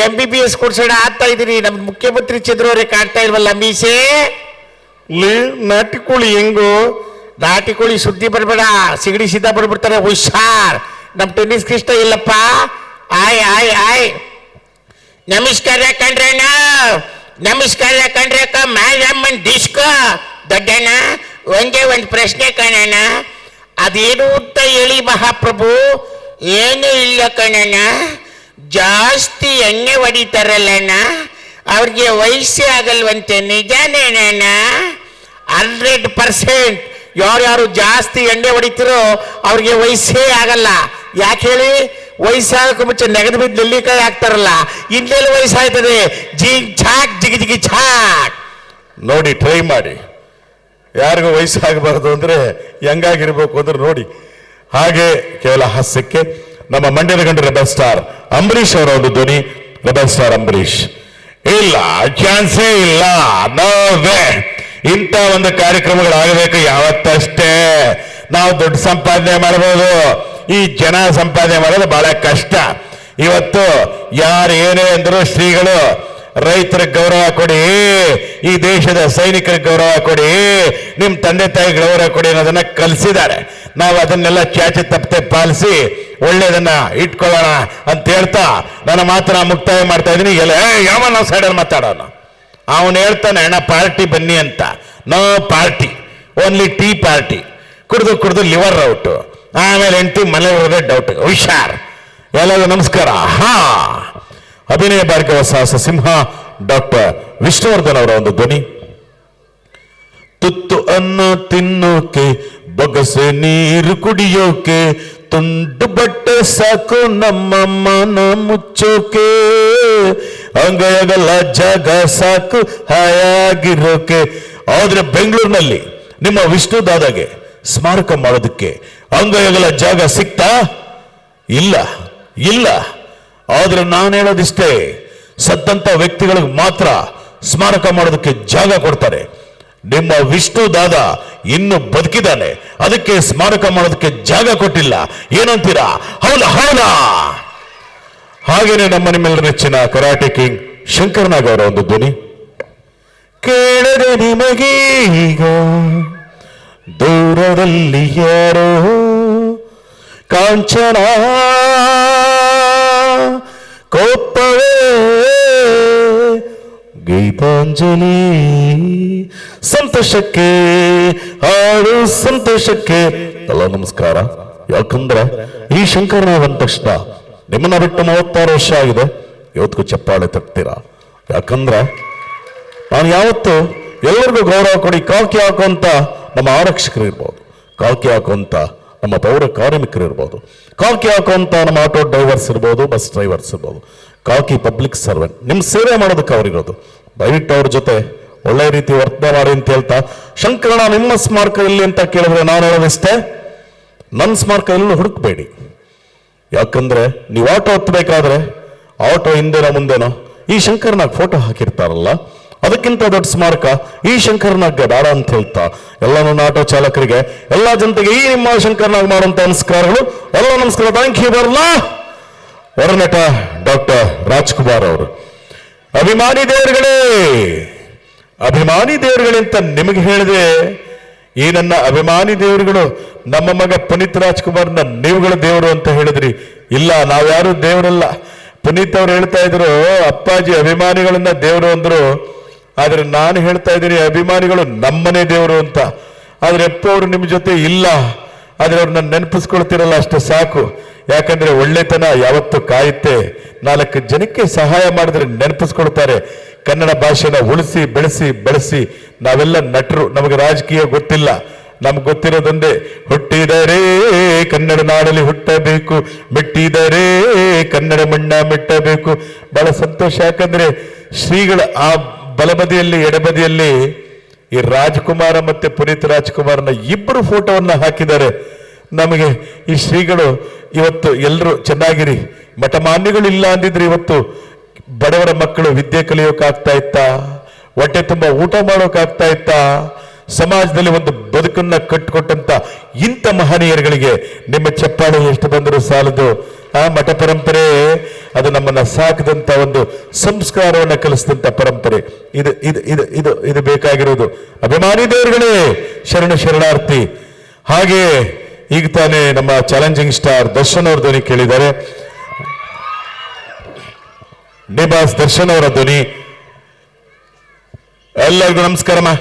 MBBS ಕೊಡ್ಸೋಣ ಆಗ್ತಾ ಇದ್ದೀನಿ. ನಮ್ಮ ಮುಖ್ಯಮಂತ್ರಿ ಚಂದ್ರು ಅವರೇ ಕಾಣ್ತಾ ಇಲ್ವಲ್ಲ ಮೀಸೆ. ನಾಟಿ ಕೋಳಿ ಹೆಂಗು? ನಾಟಿ ಕೋಳಿ ಸುದ್ದಿ ಬರಬೇಡ, ಸಿಗಡಿ ಸಿದ್ಧ ಬರ್ಬಿಡ್ತಾರೆ, ಹುಷಾರ್. ನಮ್ಮ ಟೆನ್ನಿಸ್ ಕೃಷ್ಣ ಇಲ್ಲಪ್ಪ. ಆಯ್ ನಮಸ್ಕಾರ ಕಣ್ರಣ್ಣ, ನಮಸ್ಕಾರ ಕಣ್ರಕ್ಕ. ಮ್ಯಾಡಮ್ಮನ್ ಡಿಸ್ಕ ದೊಡ್ಡಣ್ಣ, ಒಂದೇ ಒಂದು ಪ್ರಶ್ನೆ ಕಣಣ್ಣ, ಅದೇನು ಅಂತ ಹೇಳಿ ಮಹಾಪ್ರಭು. ಏನು ಇಲ್ಲ ಕಣಣ್ಣ, ಜಾಸ್ತಿ ಎಣ್ಣೆ ಹೊಡಿತಾರಲ್ಲಣ್ಣ, ಅವ್ರಿಗೆ ವಯಸ್ಸೇ ಆಗಲ್ವಂತೆ. ನಿಜಾನೇನಣ್ಣ? 100% ಯಾರ್ಯಾರು ಜಾಸ್ತಿ ಎಣ್ಣೆ ಹೊಡಿತಿರೋ ಅವ್ರಿಗೆ ವಯಸ್ಸೇ ಆಗಲ್ಲ. ಯಾಕೆ ಹೇಳಿ? ವಯಸ್ಸಾಗಕ್ಕೆ ಮುಂಚೆ ನೆಗದು ಬಿದ್ದು ನೆಲ್ಲಿಕಾಯಿ ಹಾಕ್ತಾರಲ್ಲ, ಇನ್ನೆಲ್ಲಿ ವಯಸ್ಸಾಯ್ತದೆ? ಜಿಗ್ ಛಾಕ್ ಜಿಗಿ ಜಿಗಿ ಛಾಕ್. ನೋಡಿ, ಟ್ರೈ ಮಾಡಿ. ಯಾರಿಗೂ ವಯಸ್ಸಾಗಬಾರ್ದು ಅಂದ್ರೆ ಹೆಂಗಾಗಿರ್ಬೇಕು ಅಂದ್ರೆ ನೋಡಿ. ಹಾಗೆ ಕೇವಲ ಹಾಸ್ಯಕ್ಕೆ ನಮ್ಮ ಮಂಡ್ಯದ ಗಂಡ ರೆಬಲ್ ಸ್ಟಾರ್ ಅಂಬರೀಷ್ ಅವರ ಒಂದು ಧ್ವನಿ. Rebel star Ambareesh. ಇಲ್ಲ, ಚಾನ್ಸೇ ಇಲ್ಲ, ನೋ ವೇ. ಇಂಥ ಒಂದು ಕಾರ್ಯಕ್ರಮಗಳಾಗಬೇಕು ಯಾವತ್ತಷ್ಟೇ. ನಾವು ದೊಡ್ಡ ಸಂಪಾದನೆ ಮಾಡಬಹುದು, ಈ ಜನ ಸಂಪಾದನೆ ಮಾಡೋದು ಬಹಳ ಕಷ್ಟ. ಇವತ್ತು ಯಾರು ಏನೇ ಅಂದ್ರು ಶ್ರೀಗಳು ರೈತರಿಗೆ ಗೌರವ ಕೊಡಿ, ಈ ದೇಶದ ಸೈನಿಕರಿಗೆ ಗೌರವ ಕೊಡಿ, ನಿಮ್ಮ ತಂದೆ ತಾಯಿ ಗೌರವ ಕೊಡಿ ಅನ್ನೋದನ್ನ ಕಲಿಸಿದ್ದಾರೆ. ನಾವು ಅದನ್ನೆಲ್ಲ ಚಾಚೆ ತಪ್ಪದೆ ಪಾಲಿಸಿ ಒಳ್ಳೇದನ್ನ ಇಟ್ಕೊಳ್ಳೋಣ ಅಂತ ಹೇಳ್ತಾ ನನ್ನ ಮಾತನ್ನ ಮುಕ್ತಾಯ ಮಾಡ್ತಾ ಇದ್ದೀನಿ. ಎಲ್ಲ ಯಾವ ನಾವು ಸೈಡಲ್ಲಿ ಮಾತಾಡೋಣ. ಅವನು ಹೇಳ್ತಾನೆ ಅಣ್ಣ ಪಾರ್ಟಿ ಬನ್ನಿ ಅಂತ. No party, only tea party. ಕುಡಿದು ಕುಡಿದು ಲಿವರ್ ಔಟ್, ಆಮೇಲೆ ಹೆಂಡತಿ ಮನೆ ಬರೋದೇ ಡೌಟ್. ಹುಷಾರ್. ಎಲ್ಲರಿಗೂ ನಮಸ್ಕಾರ. ಹಾ, ಅಭಿನಯ ಭಾರ್ಗವ ಸಾಹಸ ಸಿಂಹ ಡಾಕ್ಟರ್ ವಿಷ್ಣುವರ್ಧನ್ ಅವರ ಒಂದು ಧ್ವನಿ. ತುತ್ತು ಅನ್ನ ತಿನ್ನೋಕೆ, ಬೊಗಸೆ ನೀರು ಕುಡಿಯೋಕೆ, ತುಂಡು ಬಟ್ಟೆ ಸಾಕು ನಮ್ಮ ಮನ ಮುಚ್ಚೋಕೆ, ಅಂಗೈಗಲ್ಲ ಜಾಗ ಸಾಕು ಹಾಯಾಗಿರೋಕೆ. ಆದ್ರೆ ಬೆಂಗಳೂರಿನಲ್ಲಿ ನಿಮ್ಮ ವಿಷ್ಣು ದಾದಾಗೆ ಸ್ಮಾರಕ ಮಾಡೋದಕ್ಕೆ ಅಂಗೈಗಲ ಜಾಗ ಸಿಕ್ತಾ? ಇಲ್ಲ, ಇಲ್ಲ. ಆದ್ರೆ ನಾನು ಹೇಳೋದಿಷ್ಟೇ, ಸತ್ತಂತ ವ್ಯಕ್ತಿಗಳಿಗೆ ಮಾತ್ರ ಸ್ಮಾರಕ ಮಾಡೋದಕ್ಕೆ ಜಾಗ ಕೊಡ್ತಾರೆ. ನಿಮ್ಮ ವಿಷ್ಣು ದಾದಾ ಇನ್ನು ಬದುಕಿದ್ದಾನೆ, ಅದಕ್ಕೆ ಸ್ಮಾರಕ ಮಾಡೋದಕ್ಕೆ ಜಾಗ ಕೊಟ್ಟಿಲ್ಲ. ಏನಂತೀರಾ? ಹೌದಾ? ಹೌದಾ? ಹಾಗೇನೆ ನಮ್ಮ ನಿಮ್ಮೆಲ್ಲರ ನೆಚ್ಚಿನ ಕರಾಟೆ ಕಿಂಗ್ ಶಂಕರ್ನಾಗ್ ಅವರ ಒಂದು ಧ್ವನಿ. ಕೇಳದೆ ನಿಮಗೀಗ ದೂರದಲ್ಲಿ ಯಾರೋ ಕಾಂಚನ ಕೋಪವೇ ಗೀತಾಂಜಲಿ, ಸಂತೋಷಕ್ಕೆ ಹಾಡು ಸಂತೋಷಕ್ಕೆ. ಎಲ್ಲ ನಮಸ್ಕಾರ. ಯಾಕಂದ್ರೆ ಈ ಶಂಕರನಾಗ್ ಅಂದ ತಕ್ಷಣ ನಿಮ್ಮನ್ನ ಬಿಟ್ಟು 36 ವರ್ಷ ಆಗಿದೆ. ಇವತ್ತಿಗೂ ಚಪ್ಪಾಳೆ ತಟ್ತೀರಾ? ಯಾಕಂದ್ರೆ ನಾನು ಯಾವತ್ತು ಎಲ್ಲರಿಗೂ ಗೌರವ ಕೊಡಿ. ಕಾಕಿ ಹಾಕುವಂತ ನಮ್ಮ ಆರಕ್ಷಕರು ಇರ್ಬೋದು, ಕಾಕಿ ಹಾಕುವಂತ ನಮ್ಮ ಪೌರ ಕಾರ್ಮಿಕರು ಇರ್ಬೋದು, ಕಾಕಿ ಹಾಕುವಂತ ನಮ್ಮ ಆಟೋ ಡ್ರೈವರ್ಸ್ ಇರ್ಬೋದು, ಬಸ್ ಡ್ರೈವರ್ಸ್ ಇರ್ಬೋದು, ಕಾಕಿ ಪಬ್ಲಿಕ್ ಸರ್ವೆಂಟ್. ನಿಮ್ಮ ಸೇವೆ ಮಾಡೋದಕ್ಕೆ ಅವರಿರೋದು. ದಯವಿಟ್ಟು ಅವ್ರ ಜೊತೆ ಒಳ್ಳೆ ರೀತಿ ವರ್ತನೆ ಮಾಡಿ ಅಂತ ಹೇಳ್ತಾ, ಶಂಕರಣ ನಿಮ್ಮ ಸ್ಮಾರಕ ಎಲ್ಲಿ ಅಂತ ಕೇಳಿದ್ರೆ ನಾನು ಹೇಳೋದಿಷ್ಟೇ, ನನ್ನ ಸ್ಮಾರಕ ಎಲ್ಲೂ ಹುಡುಕ್ಬೇಡಿ. ಯಾಕಂದ್ರೆ ನೀವು ಆಟೋ ಹತ್ತಬೇಕಾದ್ರೆ ಆಟೋ ಹಿಂದೆನೋ ಮುಂದೆನೋ ಈ ಶಂಕರನಾಗ್ ಫೋಟೋ ಹಾಕಿರ್ತಾರಲ್ಲ, ಅದಕ್ಕಿಂತ ದೊಡ್ಡ ಸ್ಮಾರಕ ಈ ಶಂಕರನಾಗ್ ಬೇಡ ಅಂತ ಹೇಳ್ತಾ ಎಲ್ಲ ನನ್ನ ಆಟೋ ಚಾಲಕರಿಗೆ, ಎಲ್ಲ ಜನತೆಗೆ ಈ ನಿಮ್ಮ ಶಂಕರನಾಗ್ ಮಾಡುವಂತ ನಮಸ್ಕಾರಗಳು. ಎಲ್ಲ ನಮಸ್ಕಾರ. Thank you. ಬರಲ್ಲ ಹೊರನಟ ಡಾಕ್ಟರ್ ರಾಜ್ಕುಮಾರ್ ಅವರು. ಅಭಿಮಾನಿ ದೇವರುಗಳೇ, ಅಭಿಮಾನಿ ದೇವರುಗಳೇ ಅಂತ ನಿಮಗೆ ಹೇಳಿದೆ. ಈ ನನ್ನ ಅಭಿಮಾನಿ ದೇವರುಗಳು ನಮ್ಮ ಮಗ ಪುನೀತ್ ರಾಜ್ಕುಮಾರ್ನ ನೀವುಗಳ ದೇವರು ಅಂತ ಹೇಳಿದ್ರಿ. ಇಲ್ಲ, ನಾವ್ಯಾರು ದೇವರಲ್ಲ. ಪುನೀತ್ ಅವ್ರು ಹೇಳ್ತಾ ಇದ್ರು ಅಪ್ಪಾಜಿ ಅಭಿಮಾನಿಗಳನ್ನ ದೇವರು ಅಂದ್ರು. ಆದ್ರೆ ನಾನು ಹೇಳ್ತಾ ಇದ್ದೀನಿ ಅಭಿಮಾನಿಗಳು ನಮ್ಮನೆ ದೇವರು ಅಂತ. ಆದ್ರೆ ಅಪ್ಪ ಅವರು ನಿಮ್ಮ ಜೊತೆ ಇಲ್ಲ, ಆದ್ರೆ ಅವ್ರನ್ನ ನೆನಪಿಸ್ಕೊಳ್ತಿರಲ್ಲ, ಅಷ್ಟೇ ಸಾಕು. ಯಾಕಂದ್ರೆ ಒಳ್ಳೆತನ ಯಾವತ್ತು ಕಾಯುತ್ತೆ. 4 ಜನಕ್ಕೆ ಸಹಾಯ ಮಾಡಿದ್ರೆ ನೆನಪಿಸ್ಕೊಳ್ತಾರೆ. ಕನ್ನಡ ಭಾಷೆನ ಉಳಿಸಿ ಬೆಳೆಸಿ ಬೆಳೆಸಿ ನಾವೆಲ್ಲ ನಟರು. ನಮಗೆ ರಾಜಕೀಯ ಗೊತ್ತಿಲ್ಲ, ನಮ್ಗೆ ಗೊತ್ತಿರೋದೊಂದೇ, ಹುಟ್ಟಿದರೆ ಕನ್ನಡ ನಾಡಲ್ಲಿ ಹುಟ್ಟಬೇಕು, ಮೆಟ್ಟಿದರೆ ಕನ್ನಡ ಮಣ್ಣ ಮೆಟ್ಟಬೇಕು. ಬಹಳ ಸಂತೋಷ. ಯಾಕಂದ್ರೆ ಶ್ರೀಗಳ ಆ ಬಲಬದಿಯಲ್ಲಿ ಎಡಬದಿಯಲ್ಲಿ ಈ ರಾಜ್ಕುಮಾರ ಮತ್ತೆ ಪುನೀತ್ ರಾಜ್ಕುಮಾರ್ನ ಇಬ್ಬರು ಫೋಟೋವನ್ನ ಹಾಕಿದ್ದಾರೆ. ನಮಗೆ ಈ ಶ್ರೀಗಳು ಇವತ್ತು ಎಲ್ಲರೂ ಚೆನ್ನಾಗಿರಿ. ಮಠಮಾನ್ಯಗಳು ಇಲ್ಲ ಅಂದಿದ್ರೆ ಇವತ್ತು ಬಡವರ ಮಕ್ಕಳು ವಿದ್ಯೆ ಕಲಿಯೋಕಾಗ್ತಾ ಇತ್ತಾ? ಹೊಟ್ಟೆ ತುಂಬ ಊಟ ಮಾಡೋಕಾಗ್ತಾ ಇತ್ತಾ? ಸಮಾಜದಲ್ಲಿ ಒಂದು ಬದುಕನ್ನ ಕಟ್ಟಿಕೊಟ್ಟಂತ ಇಂಥ ಮಹನೀಯರುಗಳಿಗೆ ನಿಮ್ಮ ಚಪ್ಪಾಳೆ ಎಷ್ಟು ಬಂದರೂ ಸಾಲದು. ಆ ಮಠ ಪರಂಪರೆ ಅದು ನಮ್ಮನ್ನ ಸಾಕಿದಂತ ಒಂದು ಸಂಸ್ಕಾರವನ್ನ ಕಲಿಸಿದಂತ ಪರಂಪರೆ. ಇದು ಇದು ಇದು ಇದು ಇದು ಬೇಕಾಗಿರೋದು. ಅಭಿಮಾನಿ ದೇವರುಗಳೇ, ಶರಣ ಶರಣಾರ್ಥಿ. ಹಾಗೆ ಈಗ ತಾನೇ ನಮ್ಮ ಚಾಲೆಂಜಿಂಗ್ ಸ್ಟಾರ್ ದರ್ಶನ್ ಅವ್ರ ಧ್ವನಿ ಕೇಳಿದ್ದಾರೆ. ಡಿಬಾಸ್ ದರ್ಶನ್ ಅವರ ಧ್ವನಿ. ಎಲ್ಲರಿಗೂ ನಮಸ್ಕಾರಮ್ಮ.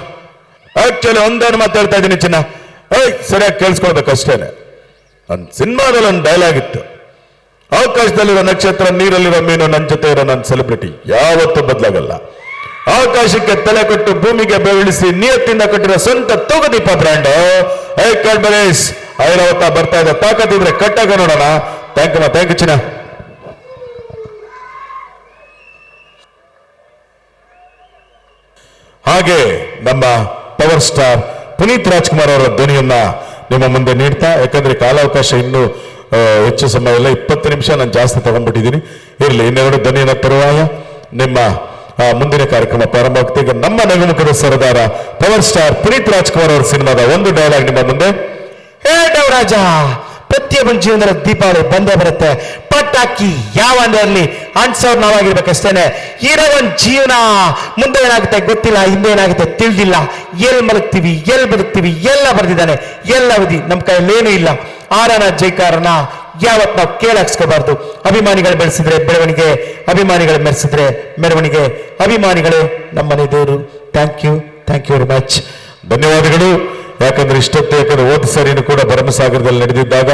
ಆಕ್ಚುಲಿ ಒಂದೇನು ಮಾತಾಡ್ತಾ ಇದ್ದೀನಿ ಚಿನ್ನ, ಸರಿಯಾಗಿ ಕೇಳಿಸ್ಕೊಳ್ಬೇಕು ಅಷ್ಟೇನೆ. ಒಂದು ಸಿನಿಮಾದಲ್ಲಿ ಒಂದು ಡೈಲಾಗ್ ಇತ್ತು, ಆಕಾಶದಲ್ಲಿರೋ ನಕ್ಷತ್ರ, ನೀರಲ್ಲಿರೋ ಮೀನು, ನನ್ನ ಜೊತೆ ಇರೋ ನನ್ನ ಸೆಲೆಬ್ರಿಟಿ ಯಾವತ್ತೂ ಬದಲಾಗಲ್ಲ. ಆಕಾಶಕ್ಕೆ ತಲೆ ಕೊಟ್ಟು ಭೂಮಿಗೆ ಬೆವಳಿಸಿ ನಿಯತ್ತಿಂದ ಕಟ್ಟಿರೋ ಸ್ವಂತ ತೂಗುದೀಪ ಬ್ರ್ಯಾಂಡ್ ಐಕಾರ್ಬರೇಸ್ ಐರಾವತ ಬರ್ತಾ ಇದೆ. ತಾಕತ್ತಿದ್ರೆ ಕಟ್ಟಾಗ ನೋಡೋಣ. ಥ್ಯಾಂಕ್ ಯು ಚಿನ್ನ. ಹಾಗೆ ನಮ್ಮ ಪವರ್ ಸ್ಟಾರ್ ಪುನೀತ್ ರಾಜ್ಕುಮಾರ್ ಅವರ ಧ್ವನಿಯನ್ನ ನಿಮ್ಮ ಮುಂದೆ ನೀಡ್ತಾ, ಯಾಕಂದ್ರೆ ಕಾಲಾವಕಾಶ ಇನ್ನೂ ಹೆಚ್ಚು ಸಮಯ ಇಲ್ಲ, 20 ನಿಮಿಷ ನಾನು ಜಾಸ್ತಿ ತಗೊಂಡ್ಬಿಟ್ಟಿದ್ದೀನಿ. ಇರಲಿ, ಇನ್ನೆರಡು ಧ್ವನಿಯನ್ನ ತರುವಾಯ ನಿಮ್ಮ ಮುಂದಿನ ಕಾರ್ಯಕ್ರಮ ಪ್ರಾರಂಭ ಆಗ್ತದೆ. ಈಗ ನಮ್ಮ ನಗುಮುಖದ ಸರದಾರ ಪವರ್ ಸ್ಟಾರ್ ಪುನೀತ್ ರಾಜ್ಕುಮಾರ್ ಅವರ ಸಿನಿಮಾದ ಒಂದು ಡೈಲಾಗ್ ನಿಮ್ಮ ಮುಂದೆ. ಹೇ ಡವರಾಜ, ಪ್ರತಿಯೊಬ್ಬನ ಜೀವನದ ದೀಪಾವಳಿ ಬಂದೇ ಬರುತ್ತೆ. ಪಟಾಕಿ ಯಾವಂದೇ ಇರಲಿ ಅಂಟ್ಸೋರ್ ನಾವಾಗಿರ್ಬೇಕಷ್ಟೇನೆ. ಇರೋ ಒಂದ್ ಜೀವನ ಮುಂದೆ ಏನಾಗುತ್ತೆ ಗೊತ್ತಿಲ್ಲ, ಹಿಂದೆ ಏನಾಗುತ್ತೆ ತಿಳಿದಿಲ್ಲ. ಎಲ್ಲಿ ಮಲಗ್ತೀವಿ, ಎಲ್ಲಿ ಬದುಕ್ತೀವಿ ಎಲ್ಲ ಬರ್ದಿದ್ದಾನೆ. ಎಲ್ಲ ವಿಧಿ ನಮ್ಮ ಕೈಯಲ್ಲೇನೂ ಇಲ್ಲ. ಆರನ ಜೈಕಾರನ ಯಾವತ್ ನಾವು ಕೇಳಾಕ್ಸ್ಕೋಬಾರ್ದು. ಅಭಿಮಾನಿಗಳು ಬೆಳೆಸಿದ್ರೆ ಬೆಳವಣಿಗೆ, ಅಭಿಮಾನಿಗಳು ಮೆರೆಸಿದ್ರೆ ಮೆರವಣಿಗೆ. ಅಭಿಮಾನಿಗಳೇ ನಮ್ಮನೆ ದೇವರು. Thank you very much. ಧನ್ಯವಾದಗಳು. ಯಾಕಂದ್ರೆ ಇಷ್ಟೊತ್ತು, ಯಾಕಂದ್ರೆ ಹೋದ ಸರಿನೂ ಕೂಡ ಭರಮಸಾಗರದಲ್ಲಿ ನಡೆದಿದ್ದಾಗ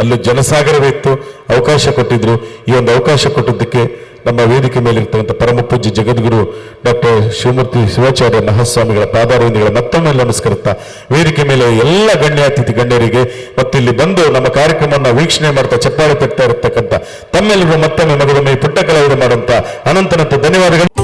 ಅಲ್ಲೂ ಜನಸಾಗರವಿತ್ತು, ಅವಕಾಶ ಕೊಟ್ಟಿದ್ರು. ಈ ಒಂದು ಅವಕಾಶ ಕೊಟ್ಟಿದ್ದಕ್ಕೆ ನಮ್ಮ ವೇದಿಕೆ ಮೇಲಿರ್ತಕ್ಕಂಥ ಪರಮ ಪೂಜ್ಯ ಜಗದ್ಗುರು ಡಾಕ್ಟರ್ ಶಿವಮೂರ್ತಿ ಶಿವಾಚಾರ್ಯ ಮಹಾಸ್ವಾಮಿಗಳ ಪಾದಾರವಿಂದಗಳ ಮತ್ತೊಮ್ಮೆ ನಮಸ್ಕರಿಸ್ತಾ, ವೇದಿಕೆ ಮೇಲೆ ಎಲ್ಲ ಗಣ್ಯಾತಿಥಿ ಗಣ್ಯರಿಗೆ ಮತ್ತು ಇಲ್ಲಿ ಬಂದು ನಮ್ಮ ಕಾರ್ಯಕ್ರಮವನ್ನು ವೀಕ್ಷಣೆ ಮಾಡ್ತಾ ಚಪ್ಪಾಳೆ ತಟ್ತಾ ಇರತಕ್ಕಂಥ ತಮ್ಮೆಲ್ಲರಿಗೂ ಮತ್ತೊಮ್ಮೆ ಮಗದೊಮ್ಮೆ ಪುಟ್ಟ ಕಲಾವಿದ ಮಾಡುವಂತ ಅನಂತನಂತ ಧನ್ಯವಾದಗಳು.